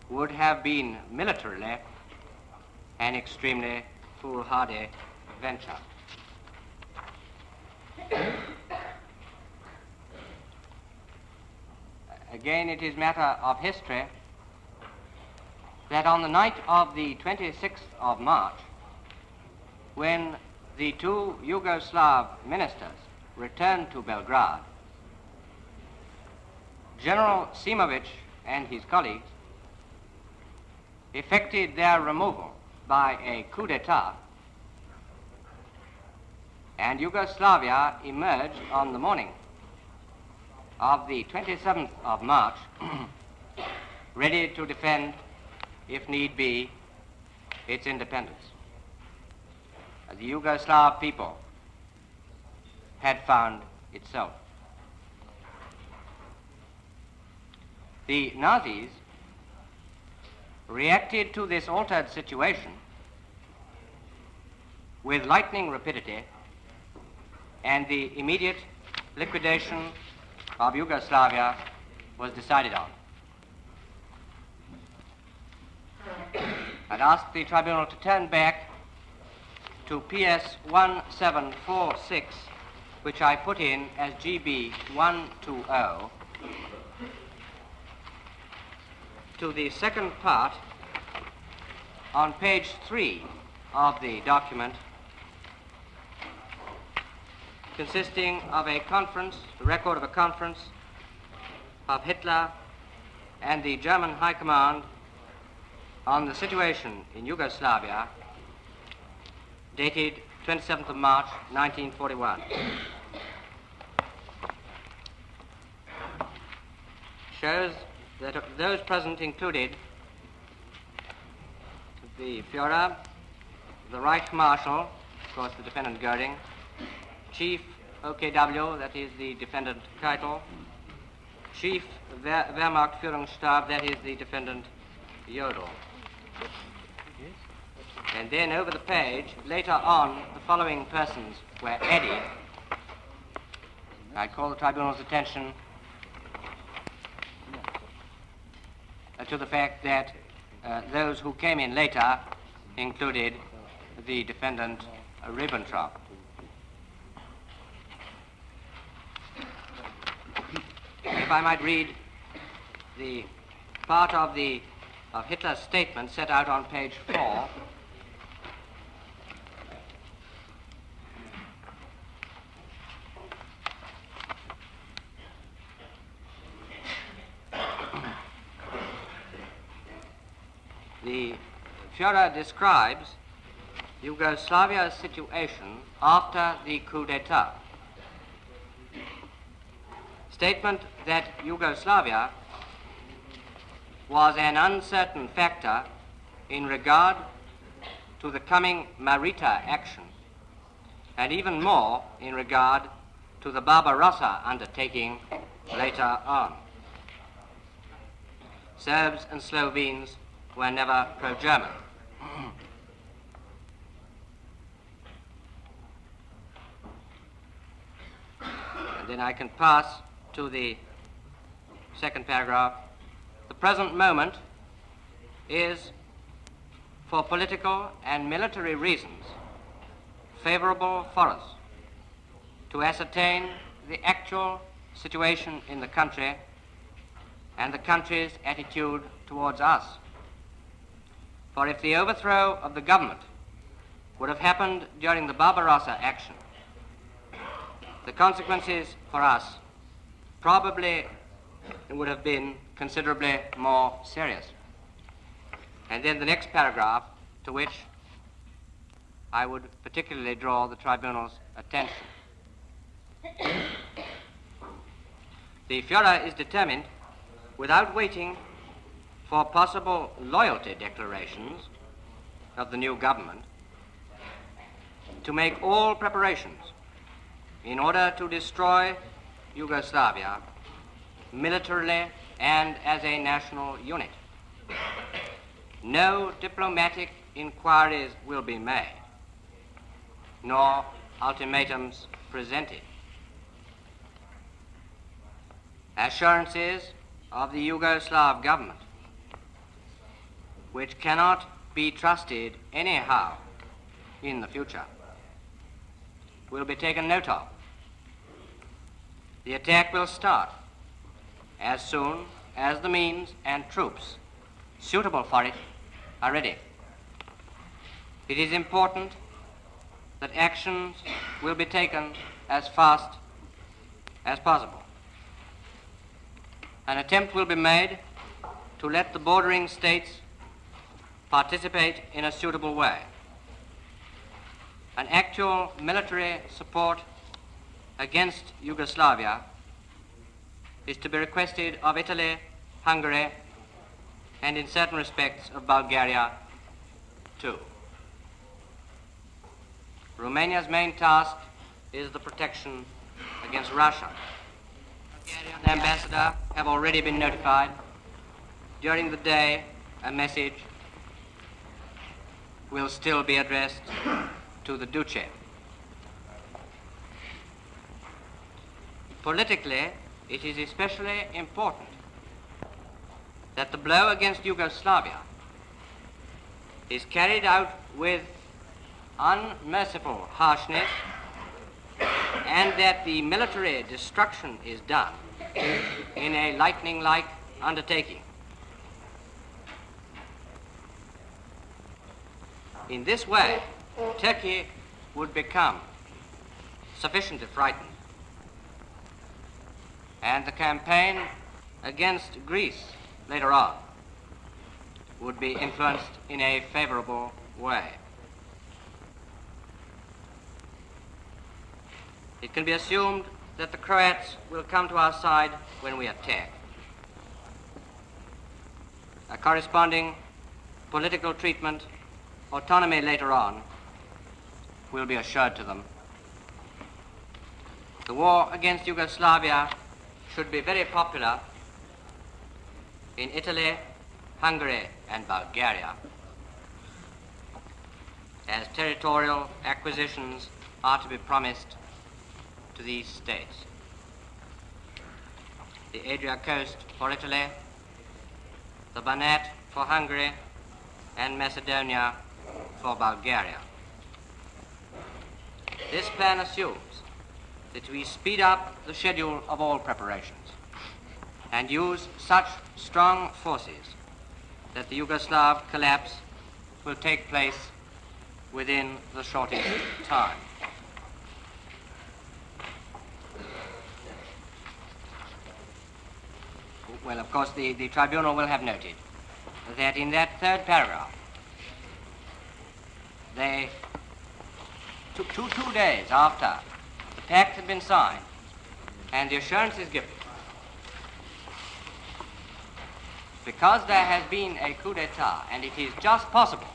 would have been militarily an extremely foolhardy venture. Again, it is matter of history that on the night of the 26th of March, when the two Yugoslav ministers returned to Belgrade, General Simovic and his colleagues effected their removal by a coup d'etat, and Yugoslavia emerged on the morning of the 27th of March, ready to defend, if need be, its independence. The Yugoslav people had found itself. The Nazis reacted to this altered situation with lightning rapidity, and the immediate liquidation of Yugoslavia was decided on. I'd ask the tribunal to turn back to PS 1746, which I put in as GB 120, to the second part on page 3 of the document, consisting of a conference, the record of a conference of Hitler and the German High Command on the situation in Yugoslavia dated 27th of March 1941. Shows that those present included the Führer, the Reich Marshal, of course the defendant Goering, Chief OKW, that is the defendant Keitel, Chief Wehrmacht Führungsstab, that is the defendant Jodl. And then over the page, later on, the following persons were added. I call the tribunal's attention to the fact that those who came in later included the defendant Ribbentrop. If I might read the part of Hitler's statement set out on page 4. The Führer describes Yugoslavia's situation after the coup d'etat. Statement that Yugoslavia was an uncertain factor in regard to the coming Marita action, and even more in regard to the Barbarossa undertaking later on. Serbs and Slovenes were never pro-German. And then I can pass to the second paragraph. The present moment is, for political and military reasons, favorable for us to ascertain the actual situation in the country and the country's attitude towards us. For if the overthrow of the government would have happened during the Barbarossa action, the consequences for us probably would have been considerably more serious. And then the next paragraph, to which I would particularly draw the tribunal's attention. The Führer is determined, without waiting for possible loyalty declarations of the new government, to make all preparations in order to destroy Yugoslavia militarily and as a national unit. No diplomatic inquiries will be made, nor ultimatums presented. Assurances of the Yugoslav government, which cannot be trusted anyhow in the future, will be taken note of. The attack will start as soon as the means and troops suitable for it are ready. It is important that actions will be taken as fast as possible. An attempt will be made to let the bordering states participate in a suitable way. An actual military support against Yugoslavia is to be requested of Italy, Hungary, and in certain respects of Bulgaria too. Romania's main task is the protection against Russia. The ambassador have already been notified. During the day, a message will still be addressed to the Duce. Politically, it is especially important that the blow against Yugoslavia is carried out with unmerciful harshness, and that the military destruction is done in a lightning-like undertaking. In this way, Turkey would become sufficiently frightened, and the campaign against Greece later on would be influenced in a favorable way. It can be assumed that the Croats will come to our side when we attack. A corresponding political treatment, autonomy later on, will be assured to them. The war against Yugoslavia should be very popular in Italy, Hungary, and Bulgaria, as territorial acquisitions are to be promised to these states. The Adria coast for Italy, the Banat for Hungary, and Macedonia for Bulgaria. This plan assumes that we speed up the schedule of all preparations and use such strong forces that the Yugoslav collapse will take place within the shortest time. Well, of course, the tribunal will have noted that in that third paragraph, they, two days after the pact had been signed and the assurance is given, because there has been a coup d'etat and it is just possible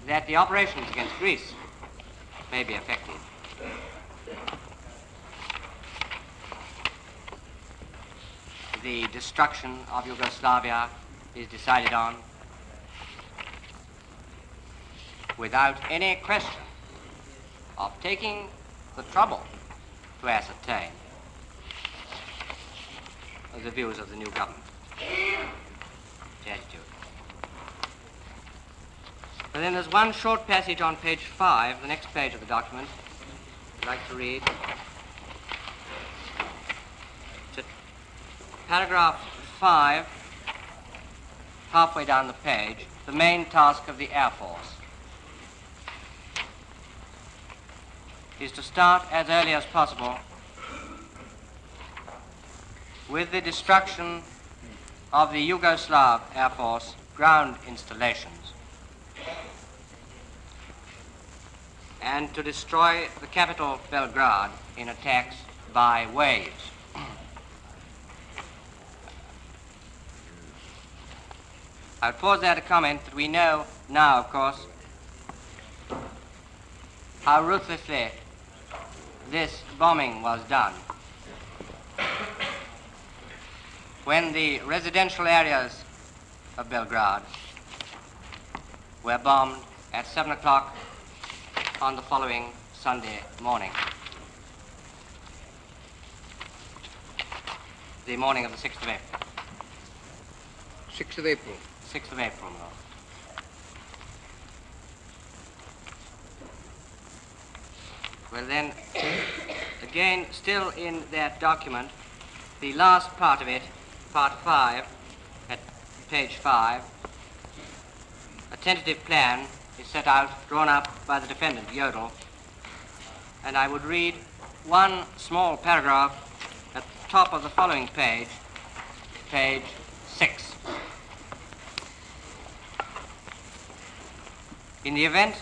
that the operations against Greece may be affected, the destruction of Yugoslavia is decided on without any question of taking the trouble to ascertain the views of the new government. The attitude. But then there's one short passage on page 5, the next page of the document, I'd like to read. Paragraph 5, halfway down the page, the main task of the Air Force is to start as early as possible with the destruction of the Yugoslav Air Force ground installations and to destroy the capital, Belgrade, in attacks by waves. I would pause there to comment that we know now, of course, how ruthlessly this bombing was done. When the residential areas of Belgrade were bombed at 7 o'clock on the following Sunday morning, the morning of the 6th of April. 6th of April. 6th of April, no. Well then, again, still in that document, the last part of it, part 5, at page 5, a tentative plan is set out, drawn up by the defendant, Jodl, and I would read one small paragraph at the top of the following page, page 6. In the event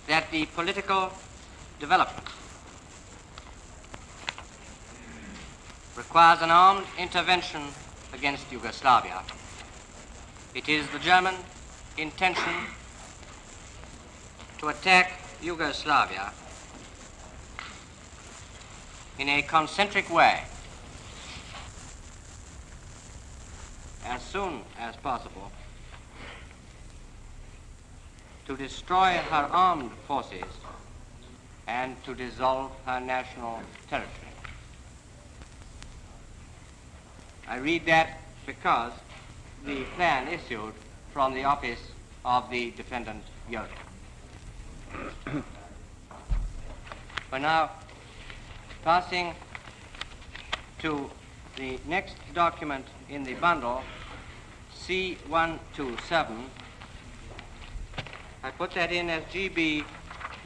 that the political development requires an armed intervention against Yugoslavia, it is the German intention to attack Yugoslavia in a concentric way as soon as possible, to destroy her armed forces and to dissolve her national territory. I read that because the plan issued from the office of the defendant Jodl. We're now passing to the next document in the bundle, C127. I put that in as GB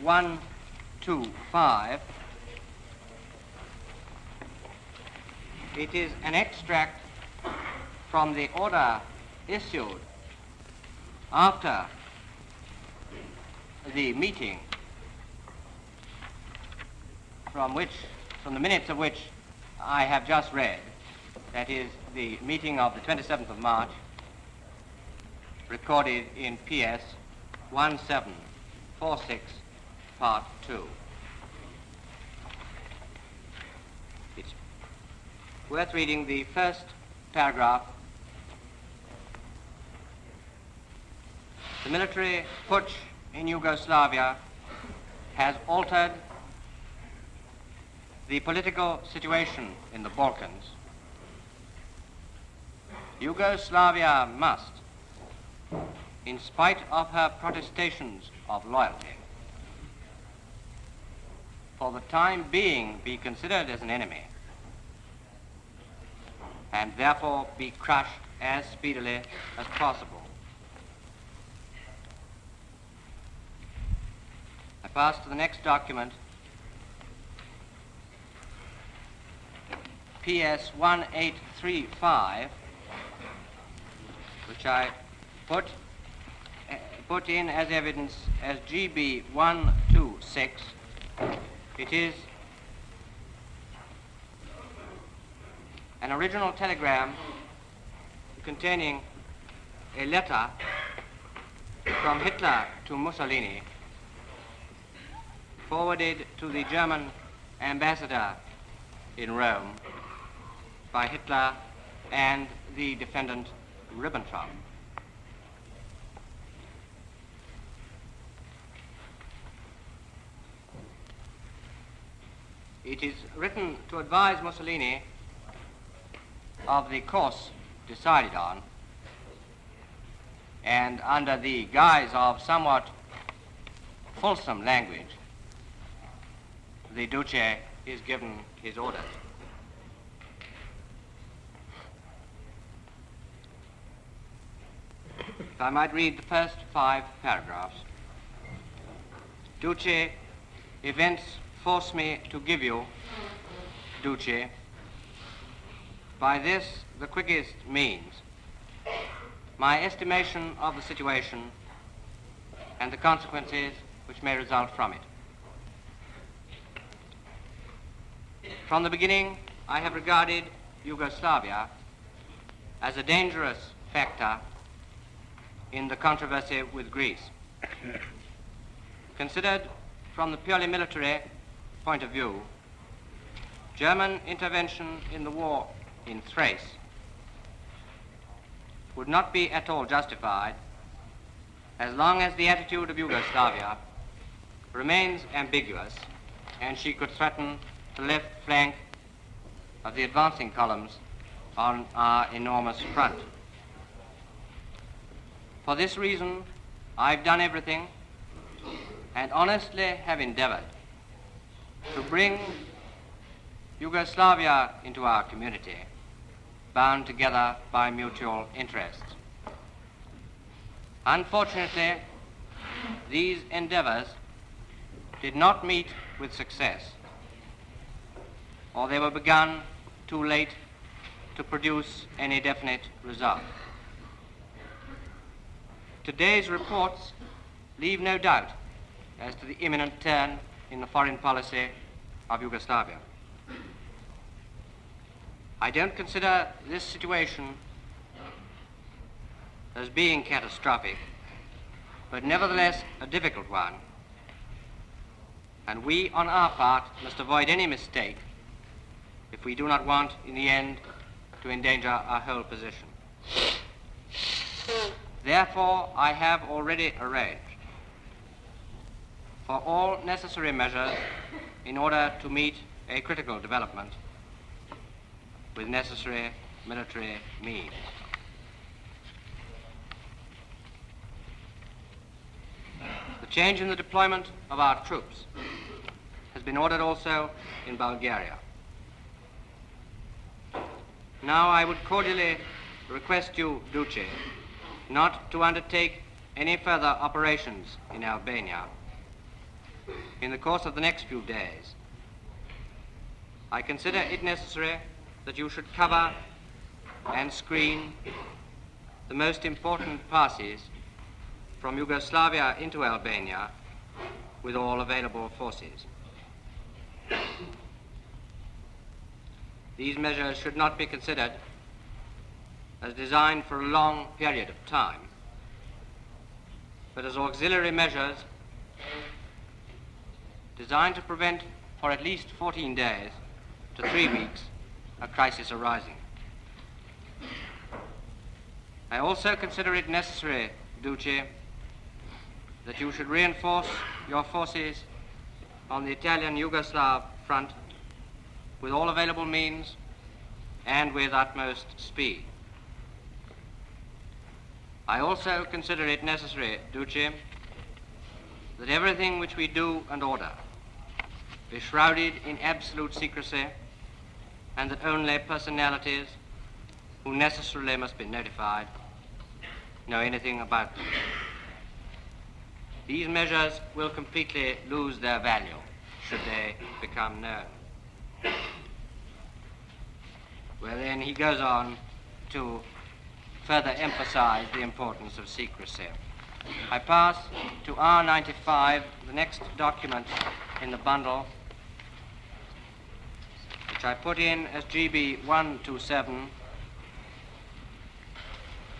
125. It is an extract from the order issued after the meeting from the minutes of which I have just read, that is the meeting of the 27th of March, recorded in PS 1746, Part 2. It's worth reading the first paragraph. The military putsch in Yugoslavia has altered the political situation in the Balkans. Yugoslavia must, in spite of her protestations of loyalty, for the time being be considered as an enemy and therefore be crushed as speedily as possible. I pass to the next document, PS 1835, which I put in as evidence as GB 126. It is an original telegram containing a letter from Hitler to Mussolini, forwarded to the German ambassador in Rome by Hitler and the defendant Ribbentrop. It is written to advise Mussolini of the course decided on, and under the guise of somewhat fulsome language, the Duce is given his orders. If I might read the first 5 paragraphs. Duce, events force me to give you, Duce, by this the quickest means, my estimation of the situation and the consequences which may result from it. From the beginning, I have regarded Yugoslavia as a dangerous factor in the controversy with Greece. Considered from the purely military point of view, German intervention in the war in Thrace would not be at all justified as long as the attitude of Yugoslavia remains ambiguous and she could threaten the left flank of the advancing columns on our enormous front. For this reason, I've done everything and honestly have endeavored to bring Yugoslavia into our community, bound together by mutual interests. Unfortunately, these endeavors did not meet with success, or they were begun too late to produce any definite result. Today's reports leave no doubt as to the imminent turn in the foreign policy of Yugoslavia. I don't consider this situation as being catastrophic, but nevertheless a difficult one, and we on our part must avoid any mistake if we do not want in the end to endanger our whole position. Therefore, I have already arranged for all necessary measures in order to meet a critical development with necessary military means. The change in the deployment of our troops has been ordered also in Bulgaria. Now I would cordially request you, Duce, not to undertake any further operations in Albania in the course of the next few days. I consider it necessary that you should cover and screen the the most important passes from Yugoslavia into Albania with all available forces. These measures should not be considered as designed for a long period of time, but as auxiliary measures designed to prevent for at least 14 days to 3 weeks a crisis arising. I also consider it necessary, Duce, that you should reinforce your forces on the Italian-Yugoslav front with all available means and with utmost speed. I also consider it necessary, Duce, that everything which we do and order be shrouded in absolute secrecy, and that only personalities who necessarily must be notified know anything about them. These measures will completely lose their value should they become known. Well, then he goes on to further emphasize the importance of secrecy. I pass to R95, the next document in the bundle, which I put in as GB 127.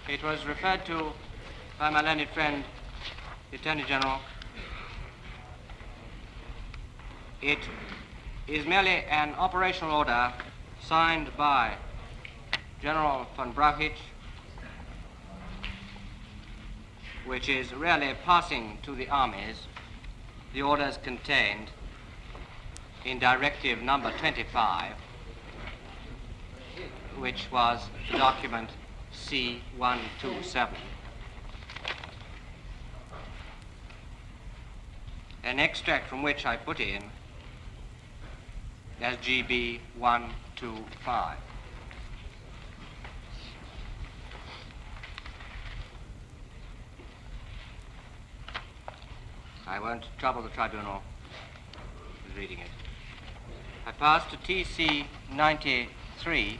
It was referred to by my learned friend, the Attorney General. It is merely an operational order signed by General von Brauchitsch, which is really passing to the armies the orders contained in Directive number 25, which was the document C127. An extract from which I put in as GB 125. I won't trouble the tribunal with reading it. I pass to TC 93,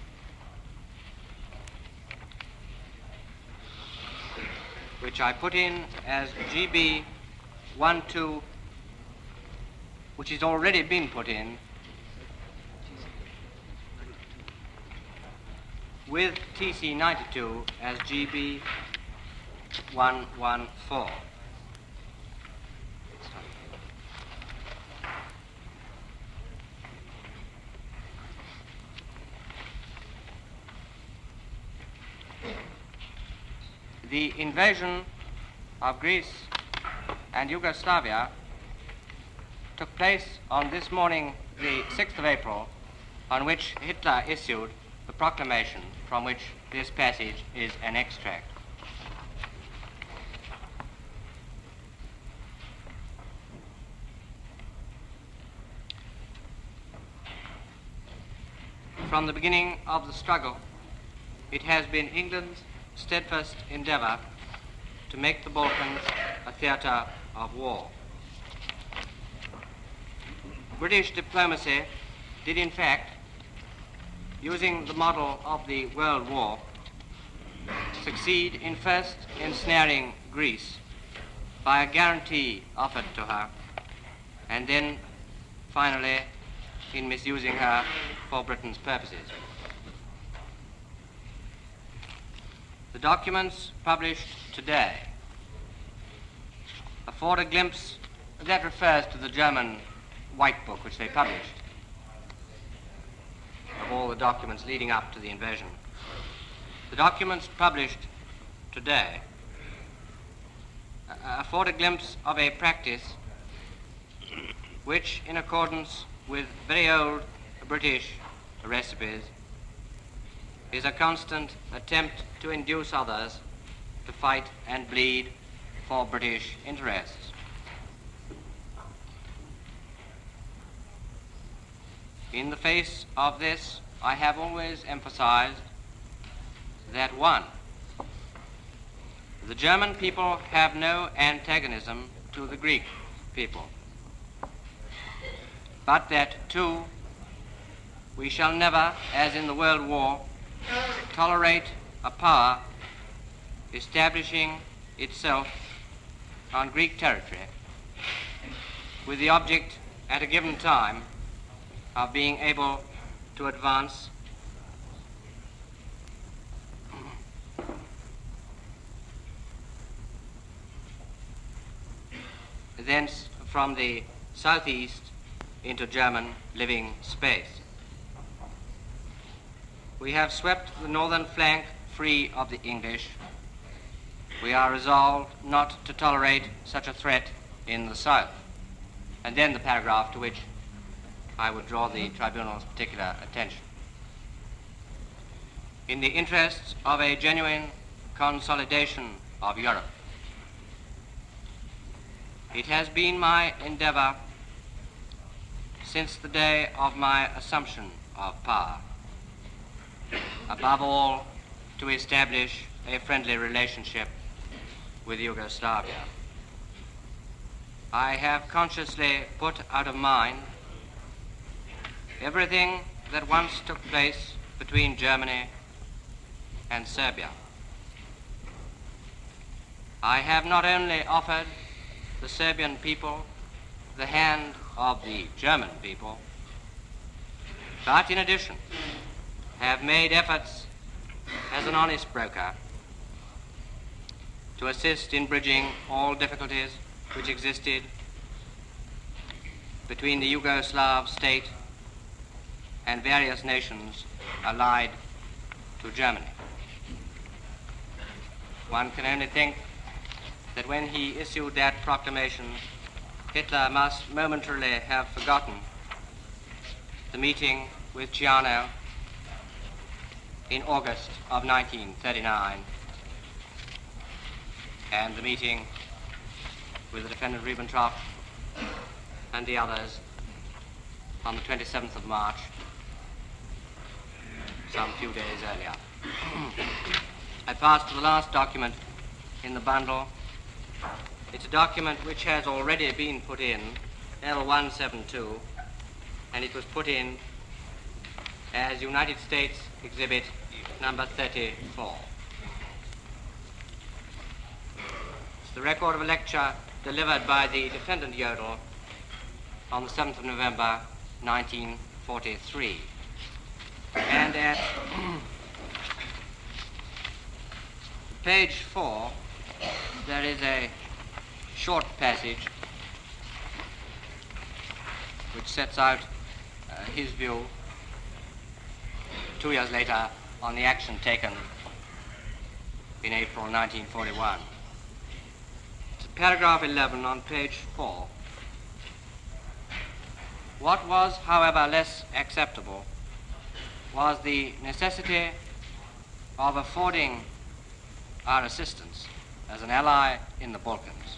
which I put in as GB 12, which has already been put in with TC 92 as GB 114. The invasion of Greece and Yugoslavia took place on this morning, the 6th of April, on which Hitler issued the proclamation from which this passage is an extract. From the beginning of the struggle, it has been England's steadfast endeavor to make the Balkans a theater of war. British diplomacy did, in fact, using the model of the World War, succeed in first ensnaring Greece by a guarantee offered to her, and then finally in misusing her for Britain's purposes. The documents published today afford a glimpse that refers to the German White Book which they published of all the documents leading up to the invasion. The documents published today afford a glimpse of a practice which, in accordance with very old British recipes, is a constant attempt to induce others to fight and bleed for British interests. In the face of this, I have always emphasized that, one, the German people have no antagonism to the Greek people, but that, two, we shall never, as in the World War, tolerate a power establishing itself on Greek territory with the object at a given time of being able to advance thence from the southeast into German living space. We have swept the northern flank free of the English. We are resolved not to tolerate such a threat in the south. And then the paragraph to which I would draw the tribunal's particular attention. In the interests of a genuine consolidation of Europe, it has been my endeavor since the day of my assumption of power, above all, to establish a friendly relationship with Yugoslavia. I have consciously put out of mind everything that once took place between Germany and Serbia. I have not only offered the Serbian people the hand of the German people, but in addition have made efforts as an honest broker to assist in bridging all difficulties which existed between the Yugoslav state and various nations allied to Germany. One can only think that when he issued that proclamation, Hitler must momentarily have forgotten the meeting with Ciano in August of 1939 and the meeting with the defendant Ribbentrop and the others on the 27th of March, some few days earlier. I pass to the last document in the bundle. It's a document which has already been put in, L172, and it was put in as United States Exhibit number 34. It's the record of a lecture delivered by the defendant Jodl on the 7th of November, 1943. And at page 4, there is a short passage which sets out his view 2 years later on the action taken in April 1941. It's paragraph 11 on page 4. What was, however, less acceptable was the necessity of affording our assistance as an ally in the Balkans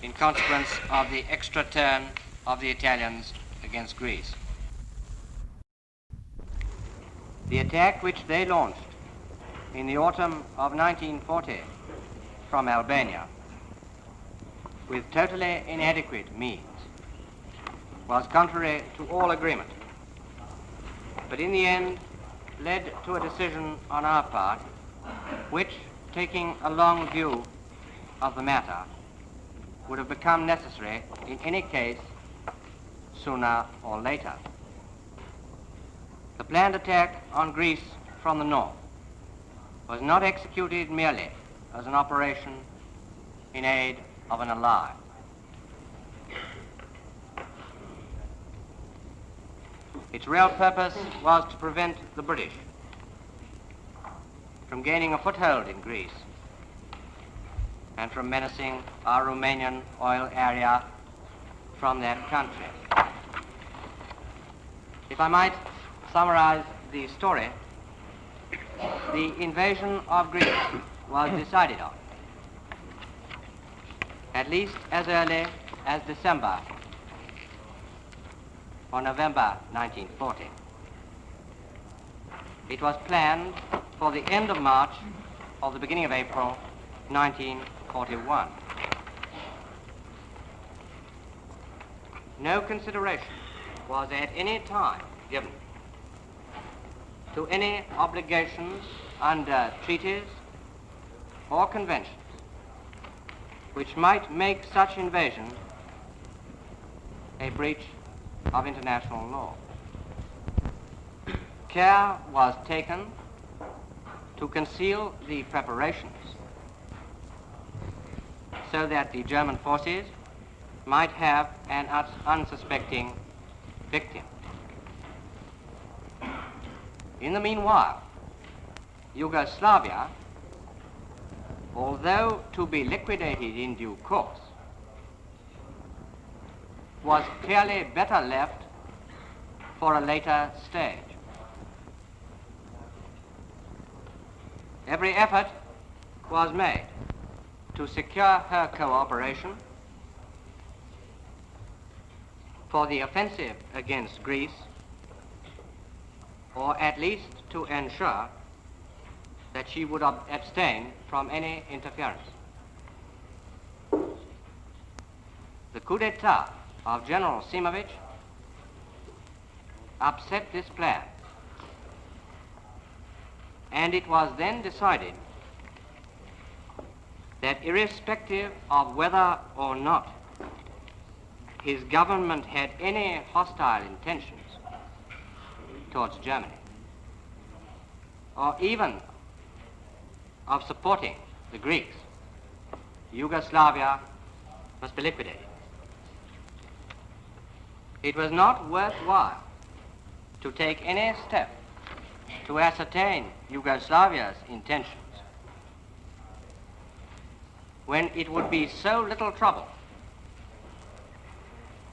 in consequence of the extra turn of the Italians against Greece. The attack which they launched in the autumn of 1940 from Albania with totally inadequate means was contrary to all agreement, but in the end led to a decision on our part which, taking a long view of the matter, would have become necessary in any case sooner or later. The planned attack on Greece from the north was not executed merely as an operation in aid of an ally. Its real purpose was to prevent the British from gaining a foothold in Greece and from menacing our Romanian oil area from that country. If I might summarize the story, the invasion of Greece was decided on, at least as early as December or November 1940. It was planned for the end of March or the beginning of April 1941. No consideration was at any time given to any obligations under treaties or conventions which might make such invasion a breach of international law. Care was taken to conceal the preparations so that the German forces might have an unsuspecting victim. In the meanwhile, Yugoslavia, although to be liquidated in due course, was clearly better left for a later stage. Every effort was made to secure her cooperation for the offensive against Greece, or at least to ensure that she would abstain from any interference. The coup d'etat of General Simovic upset this plan, and it was then decided that irrespective of whether or not his government had any hostile intentions towards Germany, or even of supporting the Greeks, Yugoslavia must be liquidated. It was not worthwhile to take any step to ascertain Yugoslavia's intentions when it would be so little trouble.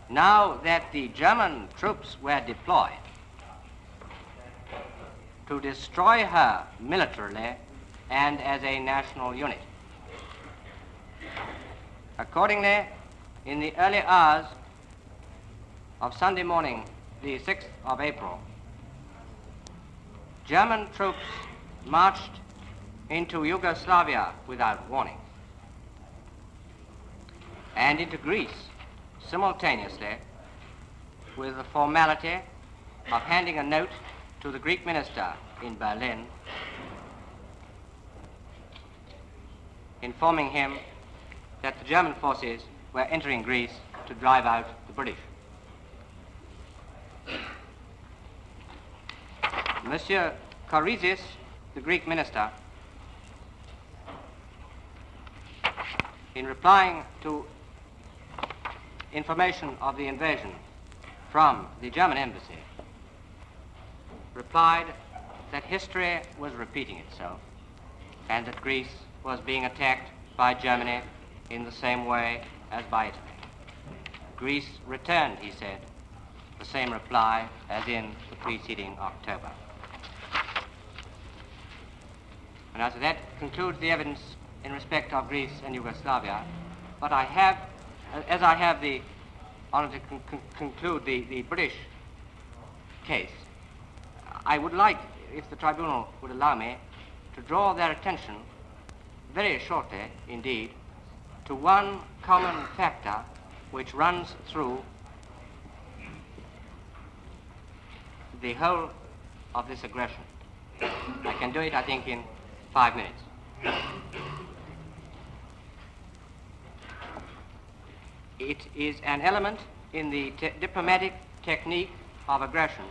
Now that the German troops were deployed to destroy her militarily and as a national unit. Accordingly, in the early hours of Sunday morning, the 6th of April, German troops marched into Yugoslavia without warning, and into Greece simultaneously, with the formality of handing a note to the Greek minister in Berlin, informing him that the German forces were entering Greece to drive out the British. Monsieur Korizis, the Greek minister, in replying to information of the invasion from the German embassy, replied that history was repeating itself and that Greece was being attacked by Germany in the same way as by Italy. Greece returned, he said, the same reply as in the preceding October. And as that concludes the evidence in respect of Greece and Yugoslavia, but I have the honor to conclude the British case, I would like, if the tribunal would allow me, to draw their attention very shortly indeed to one common factor which runs through the whole of this aggression. I can do it, I think, in 5 minutes. It is an element in the diplomatic technique of aggression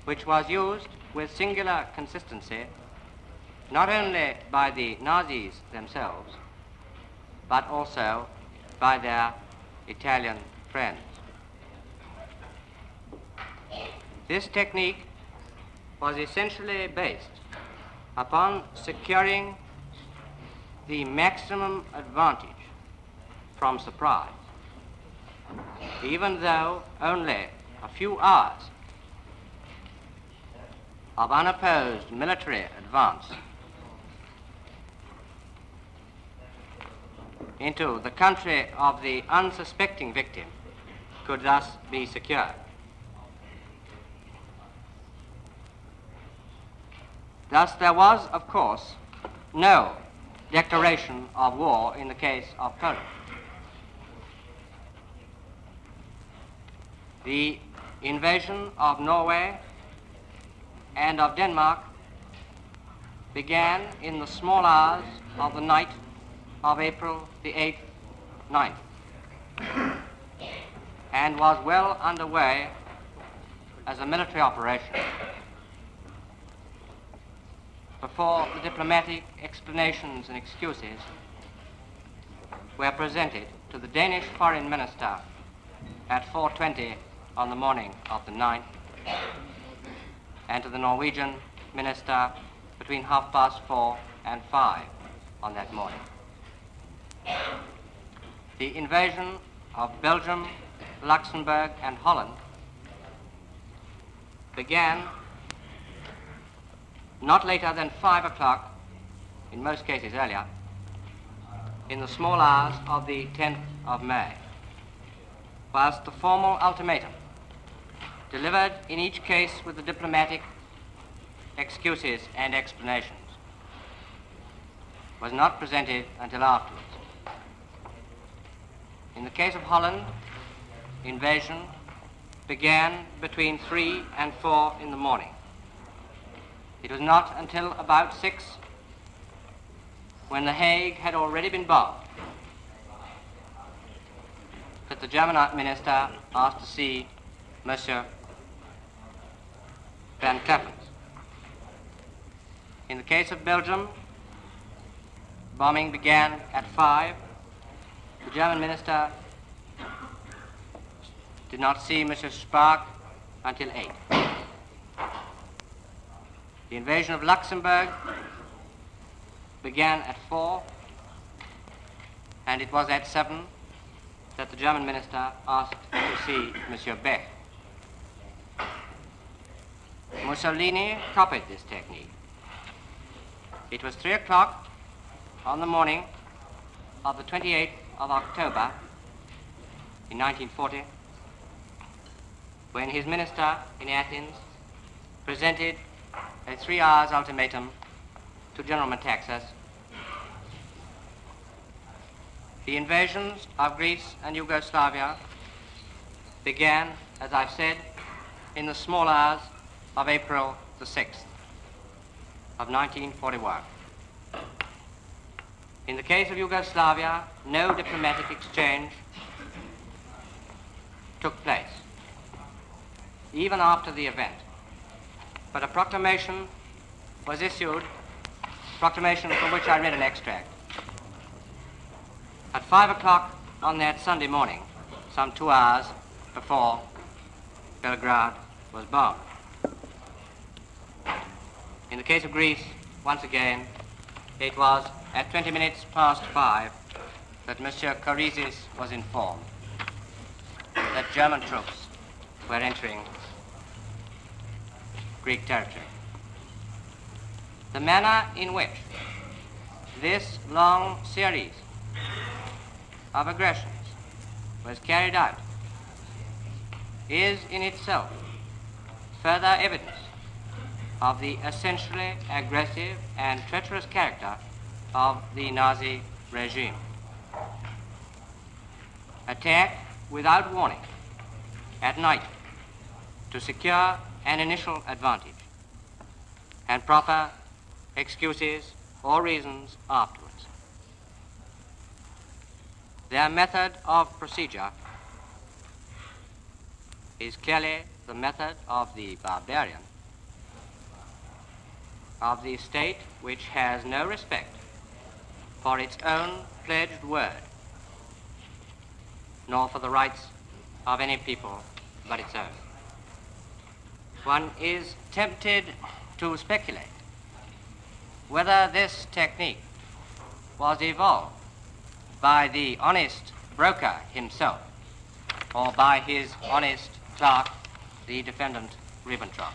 which was used with singular consistency not only by the Nazis themselves, but also by their Italian friends. This technique was essentially based upon securing the maximum advantage from surprise, even though only a few hours of unopposed military advance into the country of the unsuspecting victim could thus be secured. Thus, there was, of course, no declaration of war in the case of Poland. The invasion of Norway and of Denmark began in the small hours of the night of April the 8th, 9th, and was well underway as a military operation before the diplomatic explanations and excuses were presented to the Danish Foreign Minister at 4:20 on the morning of the 9th, and to the Norwegian Minister between 4:30 and 5 on that morning. The invasion of Belgium, Luxembourg, and Holland began not later than 5 o'clock, in most cases earlier, in the small hours of the 10th of May, whilst the formal ultimatum, delivered in each case with the diplomatic excuses and explanations, was not presented until afterwards. In the case of Holland, invasion began between 3 and 4 in the morning. It was not until about 6, when The Hague had already been bombed, that the German minister asked to see Monsieur Van Cleffens. In the case of Belgium, bombing began at 5. The German minister did not see Monsieur Spaak until 8. The invasion of Luxembourg began at 4, and it was at 7 that the German minister asked to see Monsieur Beck. Mussolini copied this technique. It was 3 o'clock on the morning of the 28th of October in 1940 when his minister in Athens presented a 3 hours ultimatum to General Metaxas. The invasions of Greece and Yugoslavia began, as I've said, in the small hours of April the 6th of 1941. In the case of Yugoslavia, no diplomatic exchange took place, even after the event. But a proclamation was issued, proclamation from which I read an extract. At 5 o'clock on that Sunday morning, some 2 hours before Belgrade was bombed. In the case of Greece, once again, it was at 20 minutes past 5 that Monsieur Kourizis was informed that German troops were entering Greek territory. The manner in which this long series of aggressions was carried out is in itself further evidence of the essentially aggressive and treacherous character of the Nazi regime. Attack without warning at night to secure an initial advantage, and proper excuses or reasons afterwards. Their method of procedure is clearly the method of the barbarian, of the state which has no respect for its own pledged word, nor for the rights of any people but its own. One is tempted to speculate whether this technique was evolved by the honest broker himself or by his honest clerk, the defendant Ribbentrop.